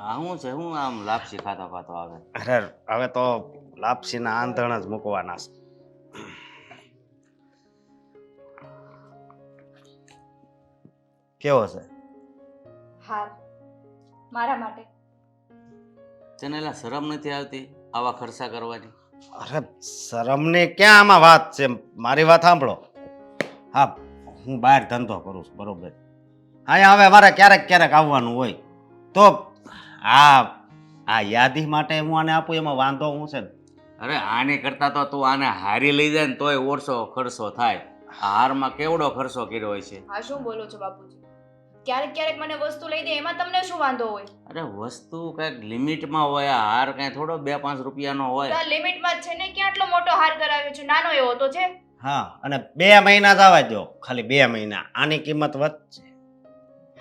હા હું છે હું આમ લાપસી ખાતો ખાતો આવે. અરે હવે તો લાપસીના આંધણ જ મૂકવાના છે. કેવો છે? હાર મારા માટે. તને એલા શરમ નથી આવતી આવા ખર્ચા કરવાની? અરે શરમની ક્યાં આમાં વાત છે? મારી વાત સાંભળો. હા, હું બહાર ધંધો કરું છું, બરોબર. અહીંયા હવે મારે ક્યારેક ક્યારેક આવવાનું હોય તો આ યાદી માટે હું આને આપું એમાં વાંધો હું છે ને? અરે આને કરતા તો તું આને હારી લઈ જાય ને તોય ઓછો ખર્ચો થાય. આ હારમાં કેવડો ખર્ચો કર્યો હોય છે. હા શું બોલો છો બાપુજી? ક્યારેક ક્યારેક મને વસ્તુ લઈ દે એમાં તમને શું વાંધો હોય? અરે વસ્તુ કઈક લિમિટમાં હોય. આ હાર કઈ થોડો 2-5 રૂપિયાનો હોય. તો લિમિટમાં જ છે ને, ક્યાં આટલો મોટો હાર કરાવ્યો છે? નાનો એવો તો છે. હા, અને 2 મહિના જ આવવા દો, ખાલી 2 મહિના. આની કિંમત વધશે.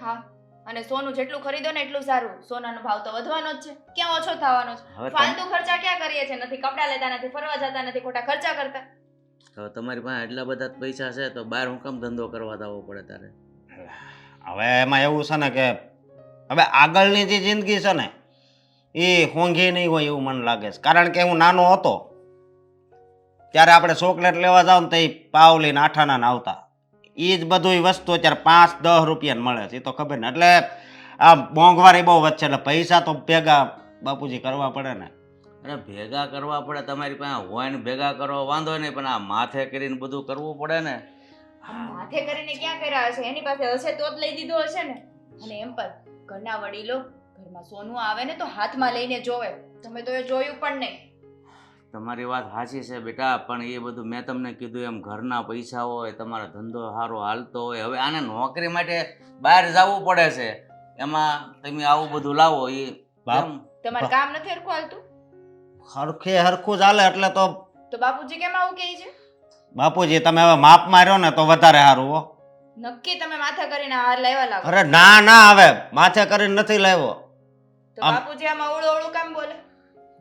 હા, અને સોનું જેટલું ખરીદો ને એટલું સારું. સોનાનો ભાવ તો વધવાનો જ છે, ક્યાં ઓછો થવાનો છે? હવે ફાલતુ ખર્ચા ક્યાં કરીએ છે? નથી કપડાં લેતા, નથી ફરવા જતા, નથી ખોટા ખર્ચા કરતા. હવે તમારી પાસે એટલા બધા પૈસા છે તો બહાર હું કામ ધંધો કરવા જવો પડે તારે? હવે એમાં એવું છે ને કે હવે આગળની જે જિંદગી છે ને એ હોંઘી નહીં હોય એવું મને લાગે છે. કારણ કે હું નાનો હતો ત્યારે આપણે ચોકલેટ લેવા જાવ ને તો એ પાવલીને આઠાના આવતા. એ જ બધું વસ્તુ અત્યારે 5-10 રૂપિયાને મળે છે, એ તો ખબર ને. એટલે આ મોંઘવારી બહુ વધશે, એટલે પૈસા તો ભેગા બાપુજી કરવા પડે ને. અરે ભેગા કરવા પડે, તમારી પાસે હોય ને ભેગા કરો વાંધો નહીં, પણ આ માથે કરીને બધું કરવું પડે ને. માથે કરીને ક્યાં કર્યા હશે? એની પાસે હશે તો જ લઈ દીધો હશે ને. અને એમ પણ ઘરના વડીલો ઘરમાં સોનું આવે ને તો હાથમાં લઈને જોવે. તમે તો એ જોયું પણ નહીં. તમારી વાત સાચી છે બેટા, પણ એ બધું મેં તમને કીધું એમ ઘરના પૈસા હોય, તમારો ધંધો સારો હાલતો હોય. હવે આને નોકરી માટે બહાર જવું પડે છે, એમાં તમે આવું બધું લાવો એ બાપ તમારે કામ નથી હરખું હાલતું હરખું ચાલે એટલે તો તો બાપુજી કેમ આવું કહે છે? બાપુજી તમે હવે માપ માર્યો ને તો વધારે સારું હો. નક્કી તમે માથે કરીને હાર લાવ્યા લાવો. અરે ના હવે માથે કરીને નથી લાવ્યો. તો બાપુજી આમાં ઓળું ઓળું કામ બોલે?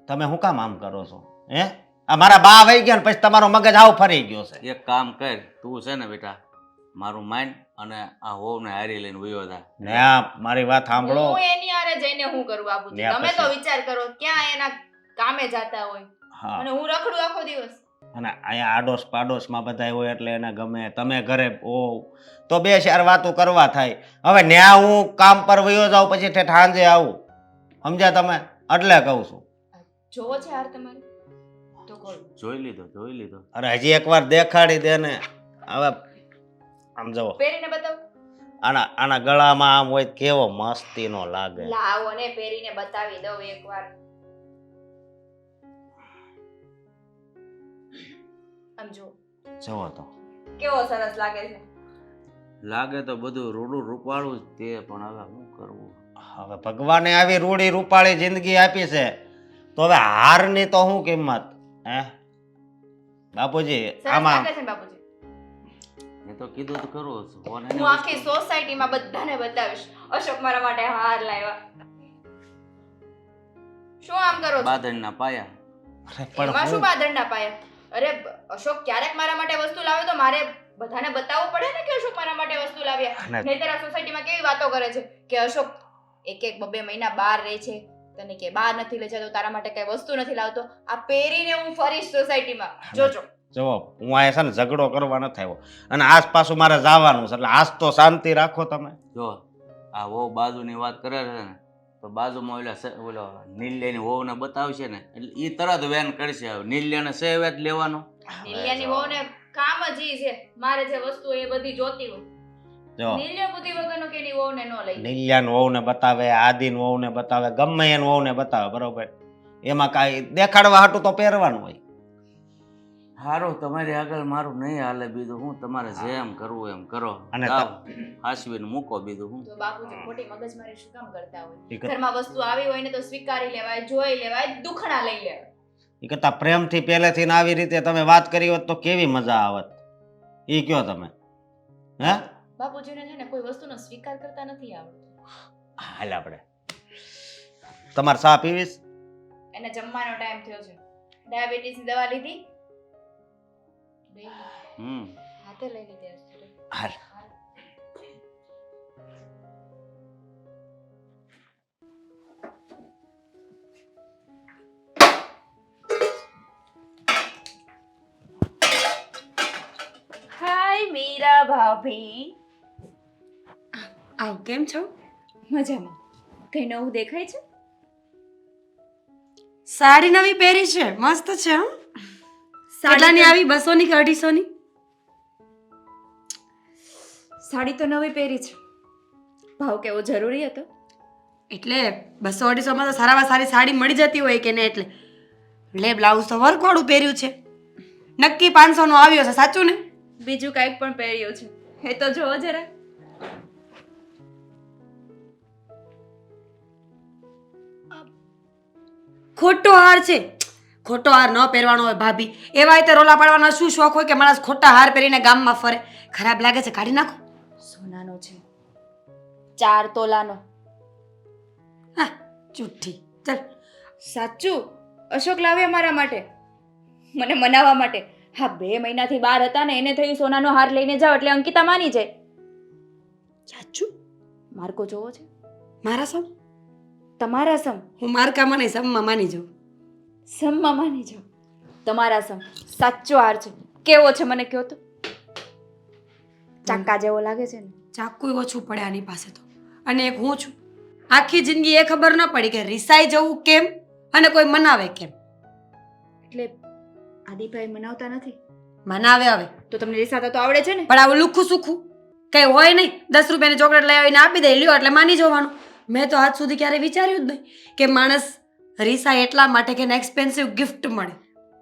તમે શું કામ આમ કરો છો? હે, આ મારા બા વહી ગયા ને પછી તમારો મગજ આવ ફરી ગયો છે. એક કામ કર, તું છે ને બેટા મારું માઇન્ડ અને આ હોવને હારી લઈને વયો જા. ને આ મારી વાત સાંભળો. હું એની હારે જઈને હું કરું બાપુજી? તમે તો વિચાર કરો, ક્યાં એના કામે જાતા હોય અને હું રખડું આખો દિવસ. અને અહીંયા આડોશ પાડોશમાં બધા હોય એટલે એને ગમે. તમે ઘરે હોવ તો 2-4 વાતો કરવા થાય. હવે ન્યા હું કામ પર વયો જાઉં પછી ઠેઠ સાંજે આવું, સમજ્યા તમે? એટલે કહું છું. જોવો છે હાર તમારે તો કોણ? જોઈ લીધો. અરે હજી એકવાર દેખાડી દે ને. હવે આમ જવો, પહેરીને બતાવો. આના ગળામાં આમ હોય કેવો મસ્તીનો લાગે. લાવો ને પહેરીને બતાવી દઉં એકવાર. આમ જો જવો તો કેવો સરસ લાગે છે. લાગે તો બધું રૂડું રૂપાળું જ તે, પણ હવે શું કરવું? હવે ભગવાને આવી રૂડી રૂપાળી જિંદગી આપી છે તો હવે હારની તો શું કિંમત? હે બાપુજી? સરસ આમાં લાગે છે ને બાપુજી? મેં તો કીધું તો ખરું. હું આખી સોસાયટીમાં બધાને બતાવીશ અશોક મારા માટે હાર લાવ્યા. શું આમ કરો છો? બાદળના પાયા. એમાં શું બાદળના પાયા? અરે અશોક ક્યારેક મારા માટે વસ્તુ લાવે તો મારે બધાને બતાવવું પડે ને કે અશોક મારા માટે વસ્તુ લાવ્યા. નહીંતર આ સોસાયટીમાં કેવી વાતો કરે છે કે અશોક 1-2 મહિના બહાર રહે છે, તને કે બહાર નથી લઈ જતો, તારા માટે કઈ વસ્તુ નથી લાવતો. આ પહેરીને હું ફરીશ સોસાયટીમાં, જોજો. જો હું આ છે ને ઝઘડો કરવા નથી આવ્યો, અને આસપાસ મારે જવાનું છે, એટલે આજ તો શાંતિ રાખો તમે. જો આ વહુ બાજુની વાત કરે છે ને તો બાજુમાં ઓલો નીલ્યાની વહુને બતાવશે ને એટલે ઈ તરત વેન કરશે. નીલ્યાને સેવેત લેવાનો. નીલિયાની વહુને કામ જ ઈ છે મારે જે વસ્તુ એ બધી જોતી હોય. જો નીલિયા બુદ્ધિ વગરનો કે એની વહુને ન લઈ. નીલ્યાન વહુને બતાવે, આદિન વહુને બતાવે, ગમે એને વહુને બતાવે, બરોબર? એમાં કાંઈ દેખાડવા હાટું તો પહેરવાનું હોય. હારું, તમારી આગળ મારું નહીં હાલે. બીજું હું, તમારે જેમ કરવું એમ કરો. અને હાસવીને મૂકો. બીજું હું. તો બાપુજી ખોટી મગજમારી શું કામ કરતા હોય? ઘરમાં વસ્તુ આવી હોય ને તો સ્વીકારી લેવાય, જોઈ લેવાય, દુખણા લઈ લેવાય. એ કરતા પ્રેમથી પહેલેથી ને આવી રીતે તમે વાત કરી હોત તો કેવી મજા આવત. ઈ કયો તમે? હે બાપુજીને છે ને કોઈ વસ્તુનો સ્વીકાર કરતા નથી આવડતું. હાલ આપણે તમારે ચા પીવીશ? એને જમવાનો ટાઈમ થયો છે. ડાયાબિટીસની દવા લીધી? હાથે લઈ લીધી હશે. હાલ. મીરા ભાભી. આવ કેમ છો? મજામાં. કઈ નવું દેખાય છે? સાડી નવી પહેરી છે, મસ્ત છે હો. કેટલાની આવી? 200 ની કે 250 ની? સાડી તો નવી પહેરી છે. ભાવ કેવો જરૂરી હતો? એટલે 200-250 માં તો સારામાં સારી સાડી મળી જતી હોય કે ને, એટલે લે બ્લાઉઝ તો વર્ક વાળું પહેર્યું છે. નક્કી 500 નો આવ્યો છે, સાચું ને? બીજું કાંઈક પણ પહેર્યું છે, એ તો જોવો જરા. ખોટો હાર છે. ખોટો હાર ન પહેરવાનો હોય ભાભી. એવા રીતે રોલા પાડવાનો શું શોખ હોય કે માણસ ખોટા હાર પહેરીને ગામમાં ફરે? ખરાબ લાગે છે, કાઢી નાખો. સોનાનો છે, 4 તોલાનો. હા, ચૂઠ્ઠી. ચાલ. સાચું, અશોક લાવ્યા મારા માટે, મને મનાવવા માટે. હા, 2 મહિનાથી બહાર હતા ને, એને થયું સોનાનો હાર લઈને જાઓ એટલે અંકિતા માની જાય. સાચું? માર્કો જોવો છે? મારા સમ? તમારા સમ. હું માર્કામાં નહીં, સમમાં માની જાઉં. સમમાં માની જાઓ. તમારા સમ સાચો હાર છે. કેવો છે મને કહો તો? ચાકા જેવો લાગે છે ને? ચાકુ ઓછું પડે આની પાસે તો. અને એક હું છું, આખી જિંદગી એ ખબર ન પડી કે રિસાઈ જવું કેમ અને કોઈ મનાવે કેમ. એટલે આદિભાઈ મનાવતા નથી? મનાવે હવે તો તમને રિસાતા તો આવડે છે ને? પણ આવું લુખું સુખું કઈ હોય નહીં. 10 રૂપિયાની ચોકલેટ લઈ આવીને આપી દે, લ્યો એટલે માની જવાનું. મેં તો આજ સુધી ક્યારે વિચાર્યું જ નહીં કે માણસ રીસાય એટલા માટે કે એને એક્સપેન્સિવ ગિફ્ટ મળે.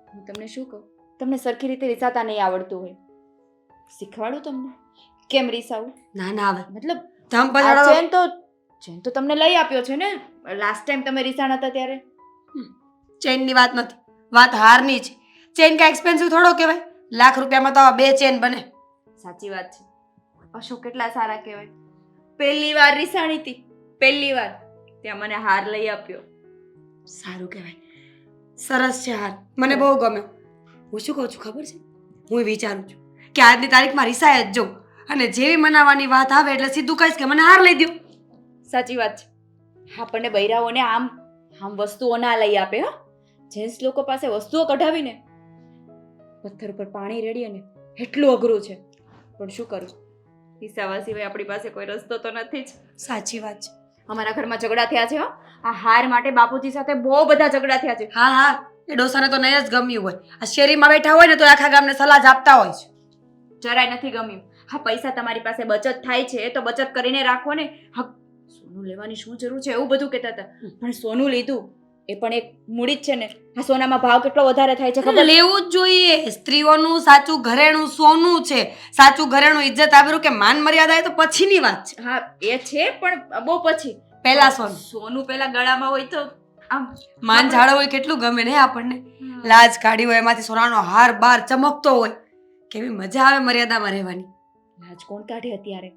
હું તમને શું કહું, તમને સરખી રીતે રિસાતા નહીં આવડતું હોય, શીખવાડું તમને કેમ રીસાવું. ના ના આવે મતલબ ધમ આ પછાડો. ચેન તો તમને લઈ આપ્યો છે ને લાસ્ટ ટાઈમ તમે રીસાણ હતા ત્યારે. ચેનની વાત નથી, વાત હારની છે. ચેન કાંઈ એક્સપેન્સિવ થોડો કહેવાય? લાખ રૂપિયામાં તો આવા 2 ચેન બને. સાચી વાત છે. અશોક કેટલા સારા કહેવાય. પહેલી વાર રીસાણી હતી, પહેલી વાર ત્યાં મને હાર લઈ આપ્યો. સારું કહેવાય, સરસ છે હાર, મને બહુ ગમ્યો. હું શું કહું છું ખબર છે? હું વિચારું છું કે આજની તારીખમાં રિસાય જ જવું, અને જેવી મનાવવાની વાત આવે એટલે સીધું કહીશ કે મને હાર લઈ દો. સાચી વાત છે. આપણને બૈરાઓને આમ વસ્તુઓ ના લઈ આપે. હા, જેન્ટ્સ લોકો પાસે વસ્તુઓ કઢાવીને પથ્થર ઉપર પાણી રેડીએ ને એટલું અઘરું છે. પણ શું કરું, હિસાવા સિવાય આપણી પાસે કોઈ રસ્તો તો નથી જ. સાચી વાત છે. અમારા ઘરમાં ઝઘડા થયા છે. આ હાર માટે બાપુજી સાથે બહુ બધા ઝઘડા થયા છે. હા હા, એ ડોસાને તો નહીં જ ગમ્યું હોય. આ શેરીમાં બેઠા હોય ને તો આખા ગામને સલાહ જ આપતા હોય છે. જરાય નથી ગમ્યું. હા, પૈસા તમારી પાસે બચત થાય છે તો બચત કરીને રાખો ને. હા, સોનું લેવાની શું જરૂર છે એવું બધું કહેતા હતા, પણ સોનું લીધું એ પણ એક મૂડી જ છે ને. આ સોનામાં ભાવ કેટલો વધારે થાય છે ખબર? લેવું જ જોઈએ. સ્ત્રીઓનું સાચું ઘરેણું સોનું છે. સાચું ઘરેણું ઇજ્જત આબરૂ કે માન મર્યાદા એ તો પછીની વાત છે. હા, એ છે પણ બહુ પછી. પહેલા સોનું. સોનું પહેલા ગળામાં હોય તો આમ માન જાળવવું હોય કેટલું ગમે ને આપણને. લાજ કાઢી હોય એમાંથી સોનાનો હાર બાર ચમકતો હોય, કેવી મજા આવે મર્યાદામાં રહેવાની. લાજ કોણ કાઢે અત્યારે?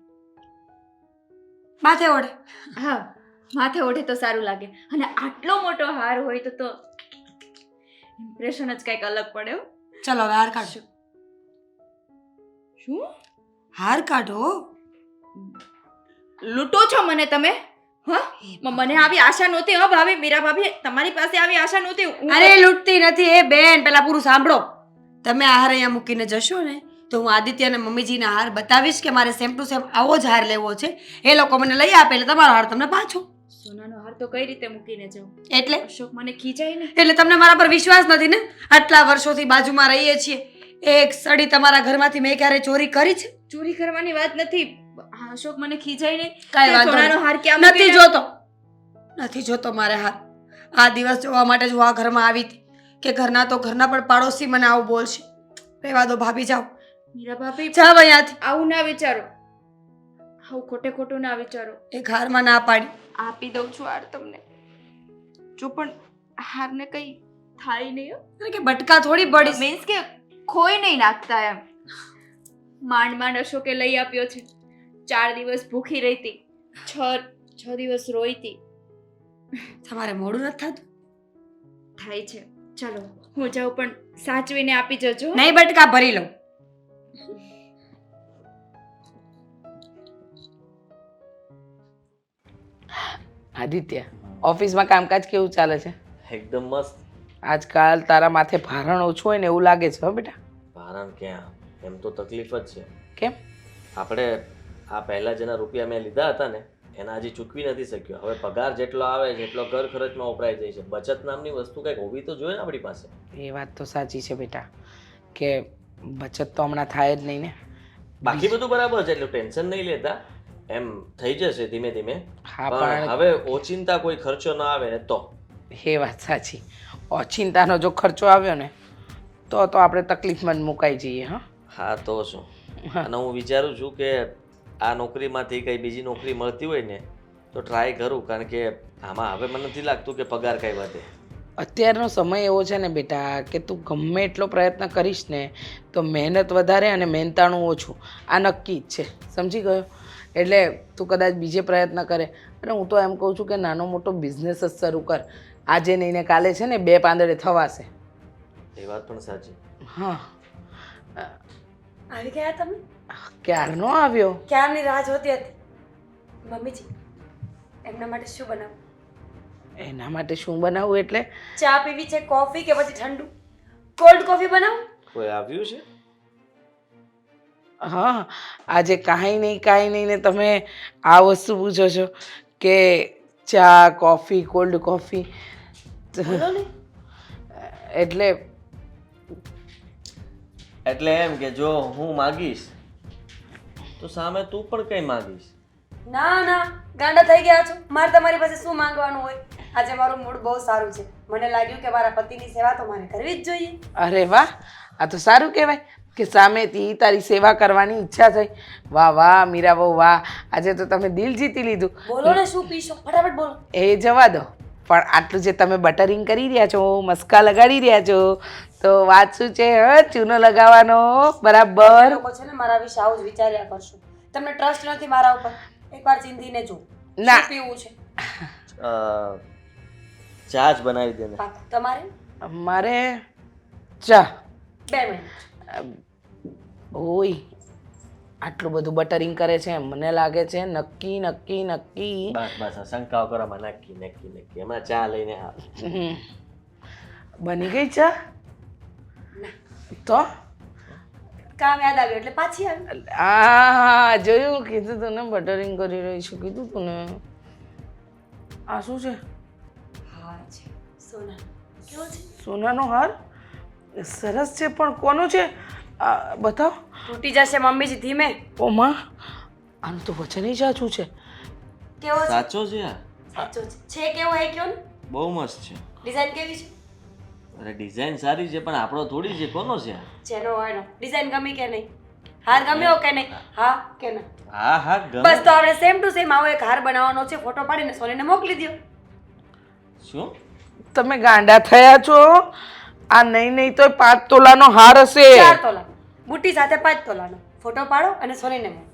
માથે ઓઢે. હા, માથે ઓઢે તો સારું લાગે. અને આટલો મોટો હાર હોય તો ઇમ્પ્રેશન જ કંઈક અલગ પડે. ચલો હવે હાર કાઢશું. શું હાર કાઢો? લૂંટો છો મને તમે? હા, મને આવી આશા નહોતી. હો ભાભી, મીરા ભાભી, તમારી પાસે આવી આશા નહોતી. અરે લૂંટતી નથી એ બેન. પેલા પૂરું સાંભળો. તમે આ હાર અહીંયા મૂકીને જશો ને તો હું આદિત્ય અને મમ્મીજીના હાર બતાવીશ કે મારે સેમ ટુ સેમ આવો જ હાર લેવો છે. એ લોકો મને લઈ આપે એટલે તમારો હાર તમને પાછો. સોનાનો હાર તો કઈ રીતે મૂકીને જાઉં? એટલે અશોક મને ખીજાય ને. એટલે તમને મારા પર વિશ્વાસ નથી ને? આટલા વર્ષોથી બાજુમાં રહીએ છીએ. એક સડી તમારા ઘરમાંથી મેં ક્યારે ચોરી કરી છે? ચોરી કરવાની વાત નથી. અશોક મને ખીજાય ને. કાંઈ વાંધો સોનાનો નહીં. હાર ક્યાં નથી મૂકીને- જોતો, નથી જોતો મારે હાર. આ દિવસ જોવા માટે જ હું આ ઘરમાં આવી હતી કે ઘરના તો ઘરના પણ પાડોશી મને આવું બોલશે. રહેવા દો ભાભી, જાઓ. મીરા ભાભી, જાઓ અહીંયાથી. આવું ના વિચારો. આવું ખોટે ખોટું ના વિચારો. એક હારમાં ના પાડી. આપી દઉં છું હાર તમને. જો પણ હારને કઈ થાય નહીં. અરે કે બટકા થોડી પડી. મીન્સ કે ખોઈ નહીં નાખતા એમ. માંડ માંડ અશોકે લઈ આપ્યો છે. 4 દિવસ ભૂખી રહી હતી, 6 દિવસ રોઈ હતી. તમારે મોડું નથી થતું? થાય છે. ચાલો હું જાઉં, પણ સાચવીને આપી જજો. નહીં, બટકા ભરી લઉં. આદિત્ય, ઓફિસમાં કામકાજ કેવું ચાલે છે? એકદમ મસ્ત. આજકાલ તારા માથે ભારણ ઓછું હોય ને એવું લાગે છે હો બેટા. ભારણ ક્યાં, એમ તો તકલીફ જ છે. કેમ? આપણે આ પહેલા જેના રૂપિયા મેં લીધા હતા ને એના હજી ચૂકવી નથી શક્યો. હવે પગાર જેટલો આવે છે એટલો ઘર ખર્ચમાં વપરાઈ જાય છે. બચત નામની વસ્તુ કંઈક હોવી તો જોઈએ ને આપણી પાસે. એ વાત તો સાચી છે બેટા કે બચત તો હમણાં થાય જ નહીં ને. બાકી બધું બરાબર છે, એટલે ટેન્શન નહીં લેતા, એમ થઈ જશે ધીમે ધીમે. હા પણ પણ હવે ઓચિંતા કોઈ ખર્ચો ન આવે ને તો. એ વાત સાચી. ઓચિંતાનો જો ખર્ચો આવ્યો ને તો આપણે તકલીફમાં જ મુકાઈ જઈએ. હા હા તો શું. અને હું વિચારું છું કે આ નોકરીમાંથી કઈ બીજી નોકરી મળતી હોય ને તો ટ્રાય કરું, કારણ કે આમાં હવે મને નથી લાગતું કે પગાર કઈ વધે. અત્યારનો સમય એવો છે ને બેટા કે તું ગમે એટલો પ્રયત્ન કરીશ ને તો મહેનત વધારે અને મહેનતાણું ઓછું, આ નક્કી જ છે. સમજી ગયો? એટલે તું કદાચ બીજે પ્રયત્ન કરે. અને હું તો એમ કહું છું કે નાનો મોટો બિઝનેસ જ શરૂ કર. આજે નહીં ને કાલે છે ને 2 પાંદડે થવાશે. એ વાત પણ સાચી. હા આવી ગયા તમે? ક્યારનો આવ્યો? ક્યારની રાહ જોતી હતી. મમ્મીજી એમના માટે શું બનાવું? એના માટે શું બનાવવું એટલે? ચા પીવી છે, કોફી કે પછી ઠંડુ? કોલ્ડ કોફી બનાવું? કોઈ આવ્યું છે? હા આજે કાંઈ નહીં ને તમે આ વસ્તુ પૂછો છો કે ચા કોફી કોલ્ડ કોફી. બોલો ને. એટલે એમ કે જો હું માગીશ તો સામે તું પણ કઈ માગીશ. ના ના, ગાંડા થઈ ગયા છો. મારે તમારી પાસે શું માંગવાનું હોય? આજે મારું મૂડ બહુ સારું છે. મને લાગ્યું કે મારા પતિની સેવા તો મારે કરવી જ જોઈએ. અરે વાહ, આ તો સારું કહેવાય કે સામેથી તારી સેવા કરવાની ઈચ્છા થઈ. વાહ વાહ મીરા બહુ વાહ, આજે તો તમે દિલ જીતી લીધું. બોલો ને, શું પીશો? ફટાફટ બોલો. એ જવા દો, પણ આટલું જે તમે બટરિંગ કરી રહ્યા છો, મસ્કા લગાડી રહ્યા છો, તો વાત શું છે? ચૂનો લગાવવાનો બરાબર. લોકો છે ને મારા વિશે આવું જ વિચાર્યા કરશો. તમને ટ્રસ્ટ નથી મારા ઉપર? એકવાર ચિંધીને જો. ના. શું પીવું છે? ચા જ બનાવી દે ને. પાક્કું. તમારે? મારે ચા. 2 મિનિટ. ઓય આટલું બધું બટરિંગ કરે છે, મને લાગે છે નક્કી. બસ બસ આ શંકાઓ કરવામાં નક્કી એમાં ચા લઈને આવ. હમ. બની ગઈ ચા? તો કામ યાદ આવ્યું એટલે પાછી આવી. હા જોયું, કીધું તને બટરિંગ કરી રહી છું, કીધું તું ને. આ શું છે? હા છે સોના. કેવો છે? સોનાનો હાર? સરસ છે, પણ કોનો છે? બતાવ. તૂટી જશે મમ્મીજી, ધીમે. ઓ માં, આનું તો વચન જ સાચું છે. કેવો છે? સાચો છે આ? સાચો છે. કેવો હે કયો ને? બહુ મસ્ત છે. ડિઝાઇન કેવી છે? અરે ડિઝાઇન સારી છે પણ આપણો થોડી છે. કોનો છે આ? જેનો હોય નો. ડિઝાઇન ગમી કે નહીં? હાર ગમ્યો કે નહીં? હા કે ના? હા ગમે. બસ તો આપણે સેમ ટુ સેમ આવો એક હાર બનાવવાનો છે. ફોટો પાડીને સોનીને મોકલી દો. શું? તમે ગાંડા થયા છો? આ નહીં તો 5 તોલાનો હાર હશે. 4 તોલા બુટ્ટી સાથે 5 તોલાનો ફોટો પાડો અને સોનીને મોકલો.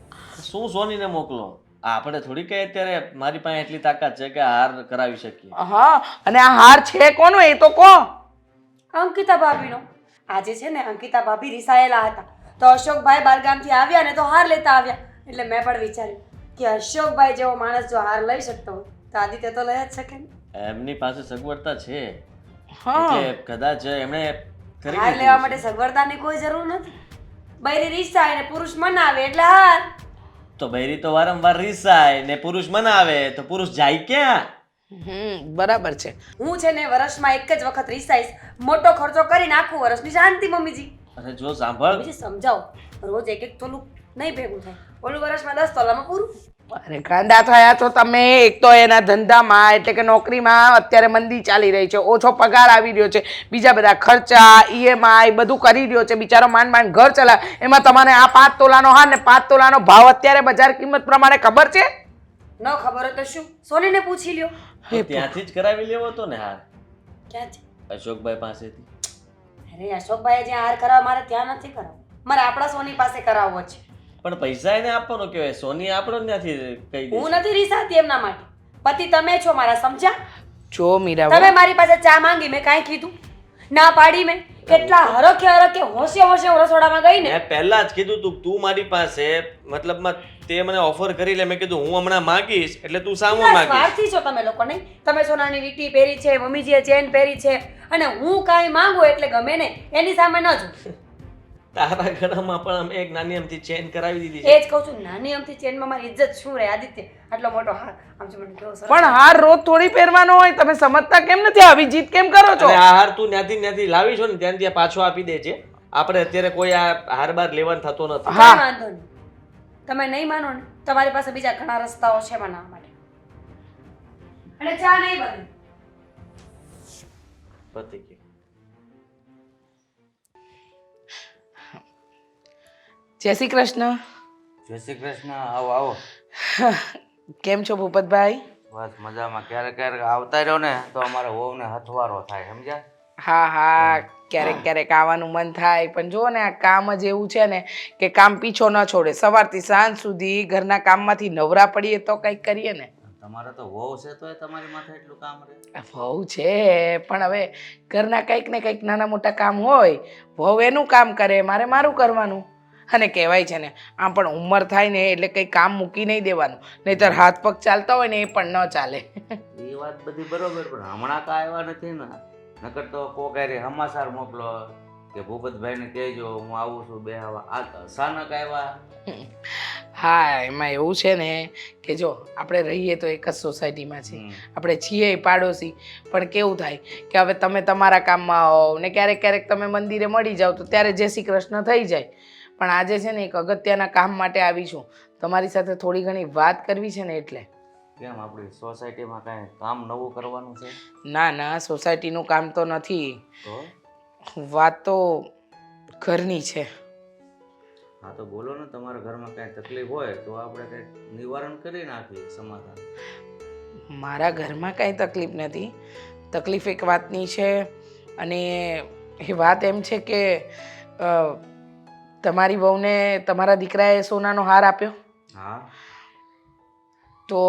શું સોનીને મોકલો? આપણે થોડી કઈ અત્યારે મારી પાસે એટલી તાકાત છે કે હાર કરાવી શકીએ. હા, અને આ હાર છે કોનો એ તો કહો. અંકિતા ભાભીનો. આજે છે ને અંકિતા ભાભી રિસાયેલા હતા, તો અશોકભાઈ બારગામથી આવ્યા ને તો હાર લેતા આવ્યા. એટલે મેં પણ વિચાર્યું કે અશોકભાઈ જેવો માણસ જો હાર લઈ શકતો હોય તો આદિત્ય તો લઈ જ શકે ને. એમની પાસે સગવડતા છે હા એટલે કદાચ એમણે કરી હાર લેવા માટે સગવડતાની કોઈ જરૂર નથી. બૈરી રિસાય ને પુરુષ મનાવે એટલે હાર. તો બૈરી તો વારંવાર રીસાય ને પુરુષ મનાવે તો પુરુષ જાય ક્યાં? બરાબર છે. હું છે ને વર્ષમાં એક જ વખત રિસાઈશ. મોટો ખર્ચો કરીને આખું વર્ષની શાંતિ મમ્મીજી. અરે જો સાંભળ, બીજી સમજાવો, રોજ એક તોલું નહીં ભેગું થાય. ઓલું વર્ષમાં 10 તોલામાં પૂરું. અરે ગાંડા થયા છો તમે. એક તો એના ધંધામાં એટલે કે નોકરીમાં અત્યારે મંદી ચાલી રહી છે, ઓછો પગાર આવી રહ્યો છે, બીજા બધા ખર્ચા EMI બધું કરી રહ્યો છે, બિચારો માંડ ઘર ચલાવે. એમાં તમારે આ 5 તોલાનો હાર ને 5 તોલાનો ભાવ અત્યારે બજાર કિંમત પ્રમાણે ખબર છે? ન ખબર હોય તો શું, સોનીને પૂછી લ્યો. તો ત્યાંથી જ કરાવી લેવો તો ને હાર, ક્યાંથી? અશોકભાઈ પાસેથી. અરે અશોકભાઈ જ્યાં હાર કરાવવા મારે ત્યાં નથી કરાવવો, મારે આપણા સોની પાસે કરાવવો છે. પણ પૈસા એને આપવાનો કહેવાય, સોની આપણો ત્યાંથી કહી દે. હું નથી રીસાતી એમના માટે. પતિ તમે છો મારા, સમજ્યા? જો મીરા, તમે મારી પાસે ચા માંગી, મેં કાંઈ કીધું? ના પાડી મેં. કેટલા હરખે હોશે હું રસોડામાં ગઈ ને. મેં પહેલા જ કીધું તું મારી પાસે, મતલબમાં તે મને ઓફર કરી લે, મેં કીધું હું હમણાં માંગીશ એટલે તું સામો માંગીશ. સ્વાર્થી છો તમે લોકો નહીં? તમે સોનાની વીંટી પહેરી છે, મમ્મીજીએ ચેન પહેરી છે, અને હું કાંઈ માંગુ એટલે ગમે ને એની સામે ન જો. તારા ગળામાં પણ અમે એક નાની અમથી ચેન કરાવી દીધી એ છે. જ કહું છું, નાની અમથી ચેનમાં મારી ઇજ્જત શું રહે આદિત્ય? આટલો મોટો હાર આમ જો મને કેવો સરસ પણ હાર રોજ થોડી પહેરવાનો હોય, તમે સમજતા કેમ નથી? આવી જીત કેમ કરો છો? અને આ હાર તું ત્યાંથી લાવી છો ને ત્યાં ત્યાં પાછો આપી દે છે. આપણે અત્યારે કોઈ આ હાર બાર લેવાનું થતો નથી. હા. કાંઈ વાંધો નહીં. તમે નહીં માનો ને, તમારી પાસે બીજા ઘણા રસ્તાઓ છે બનાવવા માટે. અને ચા નહીં બને. પતી ગયું. જય શ્રી કૃષ્ણ. જય શ્રી કૃષ્ણ. આવો આવો. કેમ છો ભૂપતભાઈ? બસ મજામાં. ક્યારેક ક્યારેક આવતા રહ્યો ને તો અમારા વહુને હથવારો થાય, સમજ્યા? હા હા, ક્યારેક ક્યારેક આવવાનું મન થાય, પણ જુઓ ને આ કામ જ એવું છે ને કે કામ પીછો ન છોડે. સવારથી સાંજ સુધી ઘરના કામમાંથી નવરા પડીએ તો કંઈક કરીએ ને. તમારે તો વહુ છે તોય તમારી માથે એટલું કામ રહે. વહુ છે પણ હવે ઘરના કંઈક ને કંઈક નાના મોટા કામ હોય, વહુ એનું કામ કરે, મારે મારું કરવાનું. અને કહેવાય છે ને, આમ પણ ઉંમર થાય ને એટલે કંઈ કામ મૂકી નહીં દેવાનું, નહીંતર હાથ પગ ચાલતા હોય ને એ પણ ન ચાલે. એ વાત બધી બરોબર, પણ હમણાં કાંઈ આવ્યા નથી ને. નકર તો કોકારી સમાચાર મોકલો કે ભૂપતભાઈને કહેજો હું આવું છું બેહવા. આ તો અચાનક આવ્યા. હા, એમાં એવું છે ને કે જો આપણે રહીએ તો એક જ સોસાયટીમાં છીએ, આપણે છીએ પાડોશી, પણ કેવું થાય કે હવે તમે તમારા કામમાં હોવ ને ક્યારેક ક્યારેક તમે મંદિરે મળી જાઓ તો ત્યારે જય શ્રી કૃષ્ણ થઈ જાય. પણ આજે છે ને એક અગત્યના કામ માટે આવી છું, તમારી સાથે થોડી ઘણી વાત કરવી છે ને એટલે. કેમ આપણી સોસાયટીમાં કાંઈ કામ નવું કરવાનું છે? ના ના, સોસાયટીનું કામ તો નથી, તો વાત તો ઘરની છે. હા તો બોલો ને, તમારા ઘરમાં કાંઈ તકલીફ હોય તો આપણે કંઈક નિવારણ કરી નાખીએ, સમાધાન. મારા ઘરમાં કાંઈ તકલીફ નથી, તકલીફ એક વાતની છે, અને એ વાત એમ છે કે તમારી વહુને તમારા દીકરાએ સોનાનો હાર આપ્યો, હા તો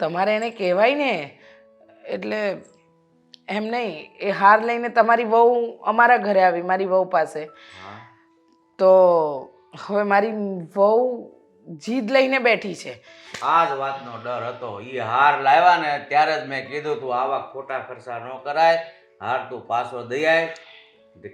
તમારે એને કહેવાય ને, એટલે એમ નહીં, એ હાર લઈને તમારી વહુ અમારા ઘરે આવી, મારી વહુ પાસે. હા તો હવે મારી વહુ જીદ લઈને બેઠી છે. આ જ વાતનો ડર હતો. એ હાર લાવ્યા ને ત્યારે જ મેં કીધું તું આવા ખોટા ખર્ચા ન કરાય, હાર તું પાછો દઈ આય